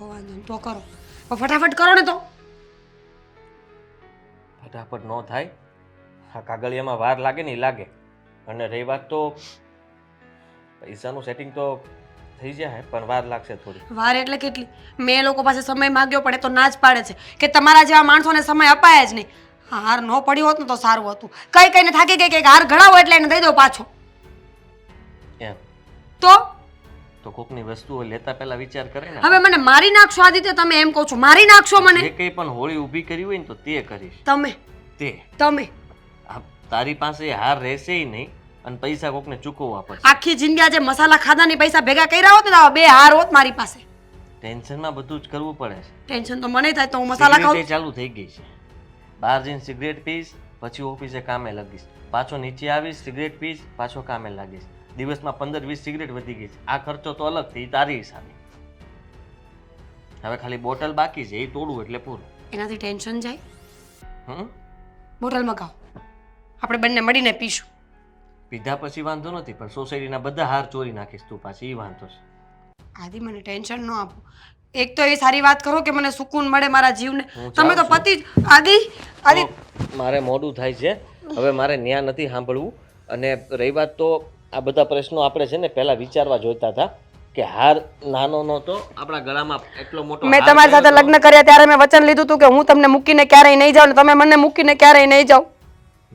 વાંધો નહીં, તો કરો. પણ ફટાફટ કરો ને તો. ફટાફટ ન થાય. આ કાગળિયામાં વાર લાગે ને એ લાગે. અને રહી વાત તો પૈસાનું સેટિંગ તો થઈ જાય, પણ વાર લાગશે થોડી. વાર એટલે કેટલી? મેં એ લોકો પાસે સમય માંગ્યો પડે તો ના જ પાડે છે કે તમારા જેવા માણસોને સમય અપાય જ નહીં. હાર ન પડ્યો હોત ને તો સારું હતું. કઈ કઈને થાકી ગઈ કે હાર ઘડાવો એટલે એને દઈ દો પાછો. એમ તો કોકની વસ્તુઓ લેતા પહેલા વિચાર કરે ને. હવે મને મારી નાખશો આદિત્ય? તમે એમ કહો છો મારી નાખશો મને? જે કંઈ પણ હોળી ઊભી કરી હોય ને તો તે કરીશ. તમે તારી પાસે હાર રહેશે નહીં અને પૈસા કોકને ચૂકવવા પડશે. આખી જિંદગી આજે મસાલા ખાધાની પૈસા ભેગા કર્યા હોત ને તો 2 હાર હોત મારી પાસે. ટેન્શનમાં બધું જ કરવું પડે છે. ટેન્શન તો મને થાય તો હું મસાલા ખાઉં. સિગરેટ ચાલુ થઈ ગઈ છે. બહાર જઈને સિગરેટ પીશ, પછી ઓફિસે કામે લાગીશ, પાછો નીચે આવીશ, સિગરેટ પીશ, પાછો કામે લાગીશ. દિવસમાં 15-20 સિગરેટ વધી ગઈ છે. આ ખર્ચો તો અલગ થઈ તારી હિસાબે. હવે ખાલી બોટલ બાકી છે, એ તોડવું એટલે પૂરું. એનાથી ટેન્શન જાય. હમ બોટલ મગાવો, આપણે બંને મળીને પીશું. પીધા પછી વાંધો નથી, પણ સોસાયટીના બધા હાર ચોરી નાખીશ તું પાછી, એ વાંધો છે. આદિ મને ટેન્શન ન આપો. એક તો એ સારી વાત કરો કે મને સુકૂન મળે મારા જીવને. તમે તો પતિ આદિ આદિ મારે મોડું થાય છે, હવે મારે ન્યા નથી સાંભળવું. અને રહી વાત તો આ બધા પ્રશ્નો આપણે છે ને પહેલા વિચારવા જોઈતા હતા કે હાર નાનો નહોતો, આપણા ગળામાં એટલો મોટો. મેં તમારી સાથે લગ્ન કર્યા ત્યારે મેં વચન લીધું હતું કે હું તમને મૂકીને ક્યારેય નહીં જાઉં, ને તમે મને મૂકીને ક્યારેય નહીં જાઓ.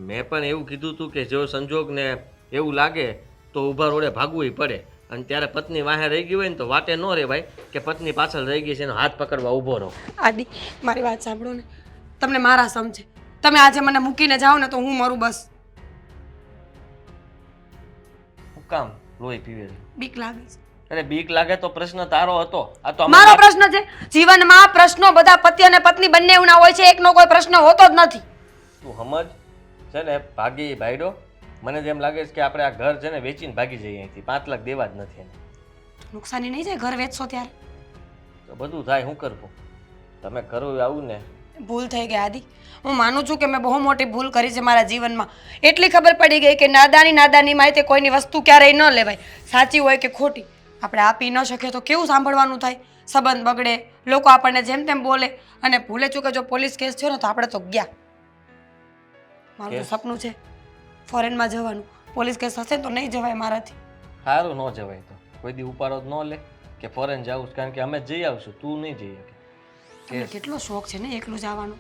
મેં પણ એવું કીધું હતું કે જો સંજોગને એવું લાગે તો ઊભા રોડે ભાગવું પડે. અને ત્યારે પત્ની વાહે રહી ગઈ હોય ને તો વાટે ન રહેવાય કે પત્ની પાછળ રહી ગઈ છે એનો હાથ પકડવા ઊભો રહો. આદિ મારી વાત સાંભળો ને, તમને મારા સમજે. તમે આજે મને મૂકીને જાઓ ને તો હું મરું બસ. હું કામ લોહી પીવે છે? બીક લાગે છે. અરે બીક લાગે તો પ્રશ્ન તારો હતો. આ તો મારો પ્રશ્ન છે? જીવનમાં પ્રશ્નો બધા પતિ અને પત્ની બંને ના હોય છે, એકનો કોઈ પ્રશ્ન હોતો જ નથી. તું સમજ છે ને, ભાગી ભાઈડો. મને જેમ લાગે છે કે આપણે આ ઘર છે ને વેચીને ભાગી જઈએ અહીંથી. 5 લાખ દેવા જ નથી એને. નુકસાની નહીં જાય ઘર વેચશો ત્યારે? તો બધું થાય, શું કરવું? તમે કરો આવું ને. ભૂલ થઈ ગઈ આદિ. હું માનું છું કે મેં બહુ મોટી ભૂલ કરી છે મારા જીવનમાં. એટલી ખબર પડી ગઈ કે નાદાનીમાં તે કોઈની વસ્તુ ક્યારેય ન લેવાય, સાચી હોય કે ખોટી. આપણે આપી ન શકીએ તો કેવું સાંભળવાનું થાય? સંબંધ બગડે, લોકો આપણને જેમ તેમ બોલે અને ભૂલે ચૂકે જો પોલીસ કેસ થયો ને તો આપણે તો ગયા. મારું તો કેસ? સપનું છે ફોરેનમાં જવાનું. પોલીસ કેસ હશે ને તો નહીં જવાય મારાથી. સારું ન જવાય તો કોઈ દી ઉપાડો જ ન લે કે ફોરેન જાવું છે, કારણ કે અમે જ જઈ આવશું, તું નહીં જઈ શકે. તમને કેટલો શોખ છે ને એકલું જવાનું.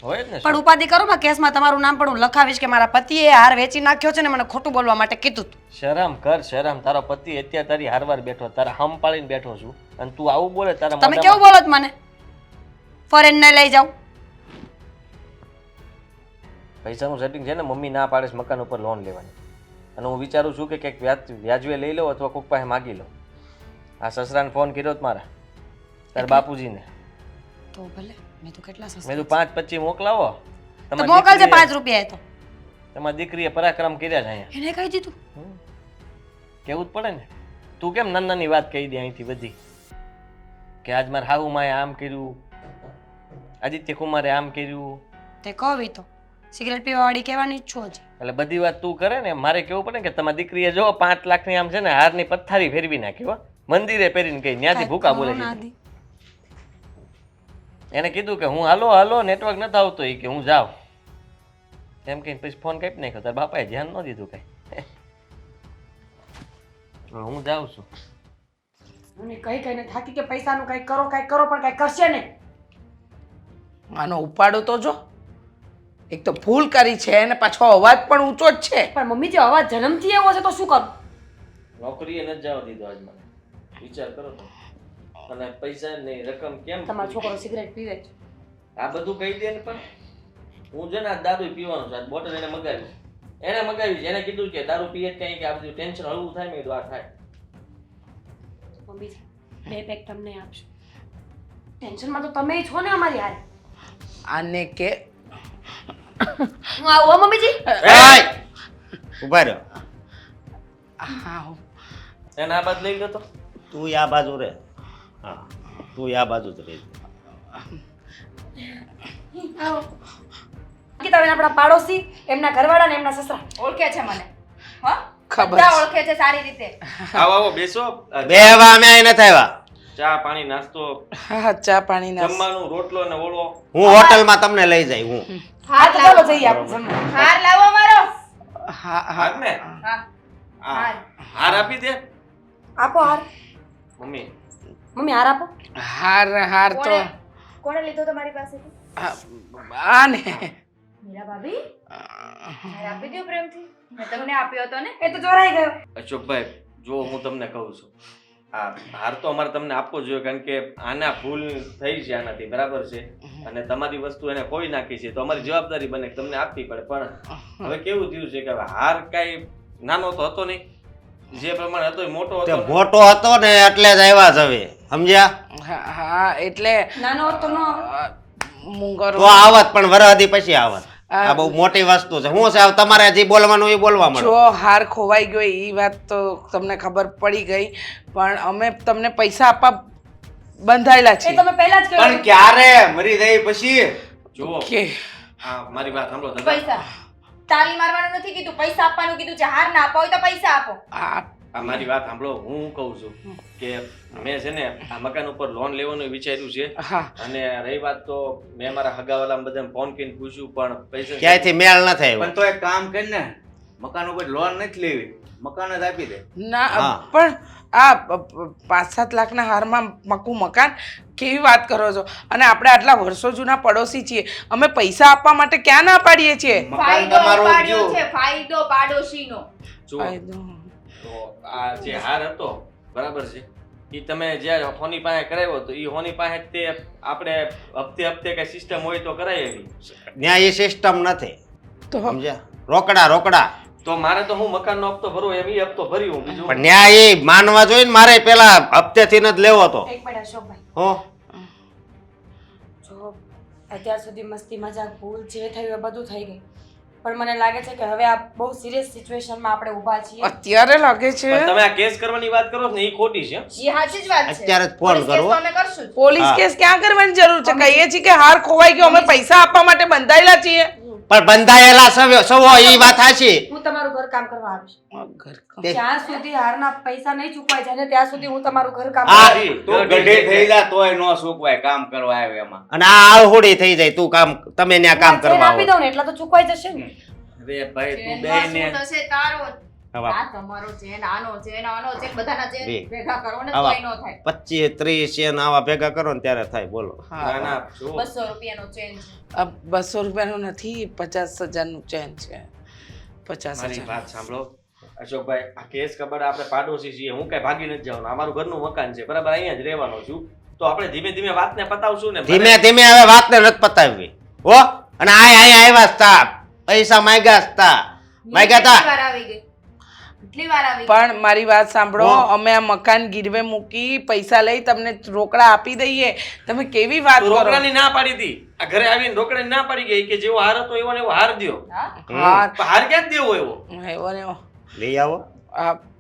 હોય જ ને પણ ઉપાધિ કરો માં કેસમાં તમારું નામ પણ હું લખાવીશ કે મારા પતિએ હાર વેચી નાખ્યો છે ને મને ખોટું બોલવા માટે કીધું હતું. શરમ કર શરમ. તારો પતિ અત્યારે તારી હારવાર બેઠો, તારા હમ પાડીને બેઠો છું અને તું આવું બોલે તારા તમે કેવું મોઢામાં- બોલો છો મને? ફોરેન ને લઈ જાઉં. પૈસાનું સેટિંગ છે ને, મમ્મી ના પાડે છે મકાન ઉપર લોન લેવાની, અને હું વિચારું છું કે કંઈક વ્યાજવે લઈ લઉં અથવા કોઈક પાસે માગી લઉં. આ સસરાને ફોન કર્યો જ મારા તારા બાપુજીને. તો ભલે મેં તો કેટલા સસ્તા મેં તો 5-25 મોકલાવો. તો તમારી મોકલજે દીકરીએ- 5 રૂપિયા એ તો. તમારી દીકરીએ પરાક્રમ કર્યા છે અહીંયા. એને કહી દીધું. કેવું જ પડે ને. તું કેમ નાની નાની વાત કહી દે અહીંથી બધી, કે આજ મારા હાહુ માએ આમ કર્યું, આદિત્ય કુમારે આમ કર્યું. તે કહવી તો સિગરેટ પીવા વાળી કહેવાની જ છું હજી. એટલે બધી વાત તું કરે ને, મારે કેવું પડે કે તમારી દીકરીએ જો 5 લાખની આમ છે ને હારની પથ્થારી ફેરવી નાખી હો, મંદિરે પહેરીને ગઈ, ત્યાંથી ભૂકા બોલે છે. નાદી. એને કીધું કે હું હાલો હાલો નેટવર્ક નથી આવતો, એ કે હું જાઉં એમ કહીને પછી ફોન કાપી નાખ્યો. તારા બાપાએ ધ્યાન ન દીધું કઈ. હવે હું જાઉં છું. મને કઈ કઈને થાકી કે પૈસાનું કઈ કરો પણ કઈ કરશે નહીં. આનો ઉપાડો તો જો, એક તો ભૂલ કરી છે અને પાછો અવાજ પણ ઊંચો જ છે. પણ મમ્મી જે અવાજ જન્મથી એવો છે તો શું કરું? નોકરીએ નથી જવા દીધો આજ મને. વિચાર કરો તો. અને પૈસાની રકમ કેમ તમારો છોકરો સિગરેટ પીવે છે. આ બધું કહી દે ને, પણ હું છે ને આ દારૂ પીવાનો છું. આ બોટલ એને મગાવી છે. એને કીધું કે દારૂ પીએ જ કઈ કે આ બધું ટેન્શન હળવું થાય. મેં કીધું આ થાય. મમ્મી 2 પેક તમને આપશું. ટેન્શનમાં તો તમે છો ને અમારી હારે. આને કે હું આવું હો મમ્મીજી. ઉભા રહ્યો. હા એને આ બાદ લઈ લો તો. તું આ બાજુ રે. હા તું આ બાજુ જ રહે. બાકી તમે આપણા પાડોશી, એમના ઘરવાળા ને એમના સસરા ઓળખે છે મને. હા ખબર બધા છે. ઓળખે છે સારી રીતે. આવો આવો બેસો. બેહવા અમે અહીં નથી આવ્યા. ચા પાણી નાસ્તો હા ચા પાણી ના જમવાનું રોટલો ને ઓળો. હું હોટલમાં તમને લઈ જાય. હું હા તો ચાલો જઈએ આપણે જમવા. હાર લાવો મારો. હા હાર ને હા હાર હાર આપી દે આપો હાર. મમ્મી. મમ્મી હાર આપો. હાર તો કોણે લીધો તમારી પાસેથી? આને મીરા ભાભી હાર આપી દો પ્રેમથી. મેં તમને આપ્યો હતો ને. એ તો ચોરાઈ ગયો. અશોકભાઈ જો હું તમને કહું છું, આ હાર તો અમારે તમને આપવો જોઈએ, કારણ કે આના ભૂલ થઈ છે આનાથી, બરાબર છે, અને તમારી વસ્તુ એને ખોઈ નાખી છે તો અમારી જવાબદારી બને કે તમને આપવી પડે. પણ હવે કેવું થયું છે કે હવે હાર કાંઈ નાનો તો હતો નહીં, જે પ્રમાણે હતો એ મોટો તે હતો. મોટો હતો ને એટલે જ આવ્યા જ હવે. સમજ્યા? હા એટલે નાનો હતો નો મુંગર તો આવત પણ વરહદી પછી આવત. આ બહુ મોટી વસ્તુ છે. હું છે હવે તમારે જે બોલવાનું એ બોલવા મળે. જો હાર ખોવાઈ ગયો એ વાત તો તમને ખબર પડી ગઈ, પણ અમે તમને પૈસા આપવા બંધાયેલા એ છીએ તમે પહેલા જ કહ્યું. પણ ક્યારે મરી જાય પછી? જુઓ કે હા મારી વાત સાંભળો દાદા. પૈસા તાલી મારવાનું નથી કીધું, પૈસા આપવાનું કીધું છે. હાર ના આપો હોય તો પૈસા આપો. આ મારી વાત સાંભળો. હું કહું છું કે મેં છે ને આ મકાન ઉપર લોન લેવાનું વિચાર્યું છે, હા અને રહી વાત તો મેં મારા હગાવાલા બધાને ફોન કરીને પૂછ્યું પણ પૈસા ક્યાંયથી મેળ ન થાય. પણ તો એક કામ કરીને મકાન ઉપર લોન નથી લેવી, મકાન જ આપી દે. ના હા. પણ આ 5-7 લાખના હારમાં મકું મકાન કેવી વાત કરો છો? અને આપણે આટલા વર્ષો જૂના પડોશી છીએ, અમે પૈસા આપવા માટે ક્યાં ના પાડીએ છીએ? મકાન ફાયદો તમારું ઉપાડ્યો જો. છે, ફાયદો પાડોશીનો. જુઓ તો આ જે હાર હતો બરાબર છે, એ તમે જ્યારે હોની પાસે કરાવ્યો તો એ હોની પાસે તે આપણે હપ્તે હપ્તે કઈ સિસ્ટમ હોય તો કરાય એવી. ત્યાં એ સિસ્ટમ નથી. તો સમજ્યા? રોકડા. તો મારે તો હું મકાનનો હપ્તો ભરું એમ એ હપ્તો ભર્યો બીજું. પણ ન્યાય એ માનવા જોઈએ ને. મારે પેલા હપ્તેથી જ લેવો હતો. એક મિનિટ અશોકભાઈ, હો જો અત્યાર સુધી મસ્તી મજાક ભૂલ જે થયું એ બધું થઈ ગયું, પણ મને લાગે છે કે હવે આ બહુ સિરિયસ સિચ્યુએશનમાં આપણે ઊભા છીએ. અત્યારે લાગે છે પણ તમે આ કેસ કરવાની વાત કરો છો ને એ ખોટી છે. જી સાચી જ વાત છે. અત્યારે જ ફોન પોલીસ કેસ કરો. તો અમે કરશું જ. પોલીસ હા. કેસ ક્યાં કરવાની જરૂર છે? કહીએ છીએ કે હાર ખોવાઈ ગયો, અમે પૈસા આપવા માટે બંધાયેલા છીએ. પણ બંધાયેલા સવો એ વાત સાચી. હું તમારું ઘર ઘરકામ કરવા આવીશ. ઘરકામ. જ્યાં સુધી હારના પૈસા નહીં ચૂકવાઈ જાય ને ત્યાં સુધી હું તમારું ઘરકામ આ કરીશ. તું ગઢી થઈ જા તોય નો સુકવાય કામ કરવા આવે એમાં. અને આ આળહોડી થઈ જાય તું કામ તમે ત્યાં કામ હું આ ચેન કરવા આપી આવો દઉં ને એટલા તો ચૂકવાઈ જશે ને. અરે ભાઈ તું ચેનમાં બેને શું થશે તારો? હવે આ તમારો ચેન, આનો ચેન, આનો ચેન, બધાના ચેન બે. ભેગા કરો ને આવા. તોય નો થાય. 25-30 ચેન આવા ભેગા કરો ને ત્યારે થાય બોલો ના ના જો 200 રૂપિયાનો ચેન છે. આ 200 રૂપિયાનું નથી, 50,000નું ચેન છે. મારી 50,000. વાત સાંભળો અશોકભાઈ, આ કેસ ખબર આપણે પાડોશી છીએ, હું કઈ ભાગી નથી જવાનું, અમારું ઘરનું મકાન છે બરાબર, અહીંયા જ રહેવાનો છું, તો આપણે ધીમે ધીમે વાતને પતાવશું ને. ધીમે ધીમે હવે વાતને નથી પતાવવી હો. અને અહીંયા આવ્યા હતા પૈસા માંગ્યા હતા માંગ્યા હતા કેટલી વાર આવી ગઈ? કેટલી વાર આવી ગઈ? પણ મારી વાત સાંભળો, હો. અમે આ મકાન ગીરવે મૂકી પૈસા લઈ તમને રોકડા આપી દઈએ. તમે કેવી વાત તું કરો? રોકડાની ના પાડી હતી, આ ઘરે આવીને રોકડાની ના પાડી ગઈ કે જેવો હાર હતો એવો ને એવો હાર દ્યો. હા? હા, પણ હાર ક્યાં દેવો એવો? એવો ને એવો. લઈ આવો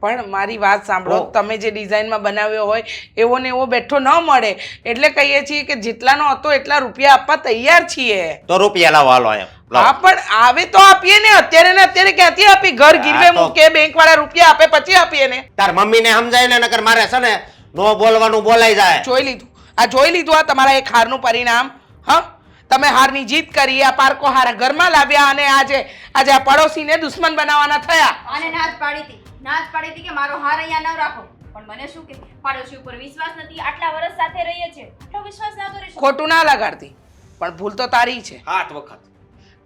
પણ મારી વાત સાંભળો, હો. તમે જે ડિઝાઇનમાં બનાવ્યો હોય એવો ને એવો બેઠો ન મળે, એટલે કહીએ છીએ કે જેટલાનો હતો એટલા રૂપિયા આપવા તૈયાર છીએ. તો રૂપિયા લાવો હાલો એમ હા, પણ આવે તો આપીએ ને. અત્યારે ને અત્યારે ક્યાંથી આપી? ઘર ગીરવે હા, તો- મૂકે, બેંક વાળા રૂપિયા આપે પછી આપીએ ને. તાર મમ્મીને સમજાય ને નકર મારે છે ને નો બોલવાનું બોલાઈ જાય જોઈ લીધું, આ જોઈ લીધું, આ તમારા એક હારનું પરિણામ. હા, તમે હારની જીત કરી, આ પારકો હારા ઘરમાં લાવ્યા અને આજે આ પડોશીને દુશ્મન બનાવવાના થયા. આને ના જ પાડી હતી. ના જ પાડી હતી કે મારો હાર અહીંયા ન રાખો. પણ મને શું કે પાડોશી ઉપર વિશ્વાસ નથી. આટલા વર્ષ સાથે રહીએ છે, આટલો વિશ્વાસ ના કરી શકું. ખોટું ના લગાડતી, પણ ભૂલ તો તારી છે. 8 વખત.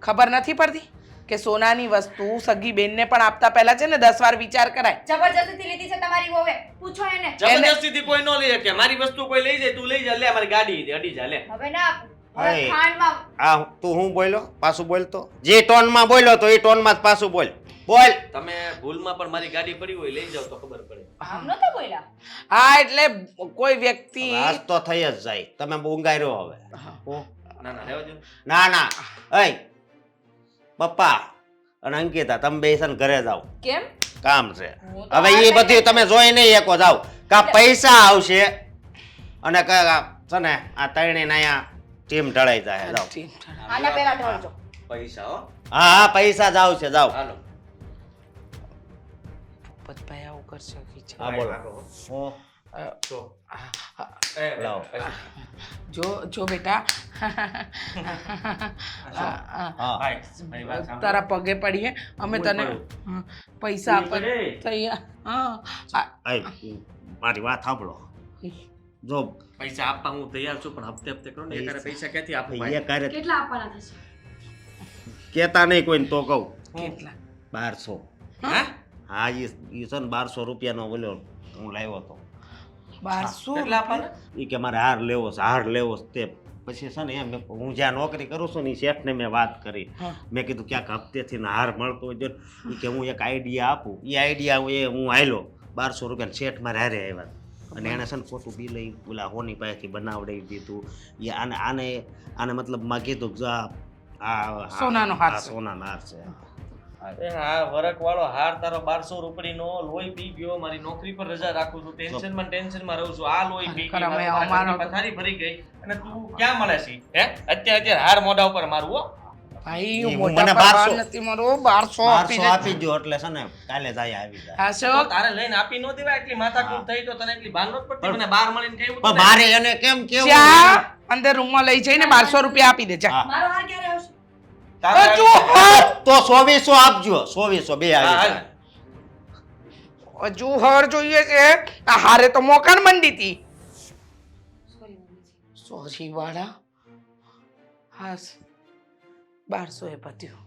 ખબર નથી પડતી કે સોનાની વસ્તુ સગી બેનને પણ આપતા પહેલા છે ને 10 વાર વિચાર કરાય. જબરજસ્તીથી લીધી છે તમારી વહુએ. પૂછો એને. જબરદસ્તીથી કોઈ ન લઈ શકે, મારી વસ્તુ કોઈ લઈ જાય, તું લઈ જા, લે અમારી ગાડી છે, અડી જા, લે. હવે ના આપું. હવે હે. ખાંડમાં આ તું હું બોલ્યો પાછું બોલતો જે ટોનમાં બોલ્યો તો એ ટોનમાં જ પાછું બોલ બોલ તમે ભૂલમાં પણ મારી ગાડી પડી હોય લઈ જાવ તો ખબર પડે. આમ નહોતા બોલ્યા. હા, એટલે કોઈ વ્યક્તિ આજ તો થઈ જ જાય તમે બોંગાર્યો હવે હો. ના ના રહેવા દો. ના ના એય પપ્પા અને અંકિતા તમે બે છે ને ઘરે જાઓ કેમ? કામ છે હું તો હવે એ આ બધી તમે જોઈ નહીં એકો જાઓ કા પૈસા આવશે અને કા છે ને આ ત્રણેય અહીંયા ટીમ ઢળાઈ જાય જાઓ આને પહેલા ઢોળજો. પૈસા હો, હા હા પૈસા જ આવશે જાઓ હાલો. પતભાઈ આવું કરશે કે છે? હા બોલો હો. જો. હા, એ, લાવો. જો બેટા, હા ભાઈ, મારી વાત સાંભળો. તારા પગે પડીએ અમે હું તને પડું. હા, પૈસા હું આપવા પડે. તૈયાર. હા, આય, મારી વાત સાંભળો જો પૈસા આપવા હું તૈયાર છું, પણ હપ્તે હપ્તે કરો ને એકારે પૈસા ક્યાંથી આપું ભાઈ? એ કાર્ય કેટલા આપવાના થશે? કેતા નહીં કોઈને તો કહું કેટલા? 1200 હે? હા એ છે ને 1200 રૂપિયાનો બોલ્યો હું લાવ્યો હતો 1200 કેટલા આપવાના? એ કે મારે હાર લેવો છે હાર લેવો છે તે પછી છે ને એમ હું જ્યાં નોકરી કરું છું ને એ શેઠને મેં વાત કરી હા. મેં કીધું ક્યાંક હપ્તેથી ને હાર મળતો હોય જો એ કે હું એક આઈડિયા આપું એ આઈડિયા એ હું આયલો 1200 રૂપિયા શેઠ મારે હારે આવ્યા અને એણે છે ને ખોટું બિલ ઓલા હોની પાસેથી બનાવડાવી દીધું એ આને આને આને મતલબ માં કીધું કે જો સોનાનો હાર છે. સોનાનો હાર છે અરે હા, વરખ વાળો હાર તારો 1200 રૂપિયાનો લોહી પી ગયો, મારી નોકરી પર રજા રાખું છું, ટેન્શનમાં રહું છું, આ લોહી પી ખરા, ગઈ, મેં મારા અમારો ઘરની પથારી ભરી ગઈ અને તું ક્યાં મળે છે? હે અત્યારે હાર મોઢા ઉપર મારું હો. ભાઈ એ મોટા મને પપ્પા 1200 નથી મારો 1200 આપી 1200 દે. આપી દો એટલે છે ને કાલે જાય આવી જાય હા, તો શોક. તારે લઈને આપી ન દેવાય, એટલી માથાકૂટ થઈ તો તને એટલી ભાન નહોતી પડતી, મને બહાર મળીને કહ્યું પણ હતું ને. મારે એને કેમ કેવું જા અંદર રૂમમાં લઈ જઈને 1200 રૂપિયા આપી દે. જા. હા. મારો હાર ક્યારે આવશે? તારે હજુ આવી- હાર, તો 2400 આપજો 2400 બે હા, આવી હાલ. જાય હજુ હાર જોઈએ છે? આ હારે તો મોકાણ મંડી હતી. સોરી વાળા. હા, 1200 એ પત્યું.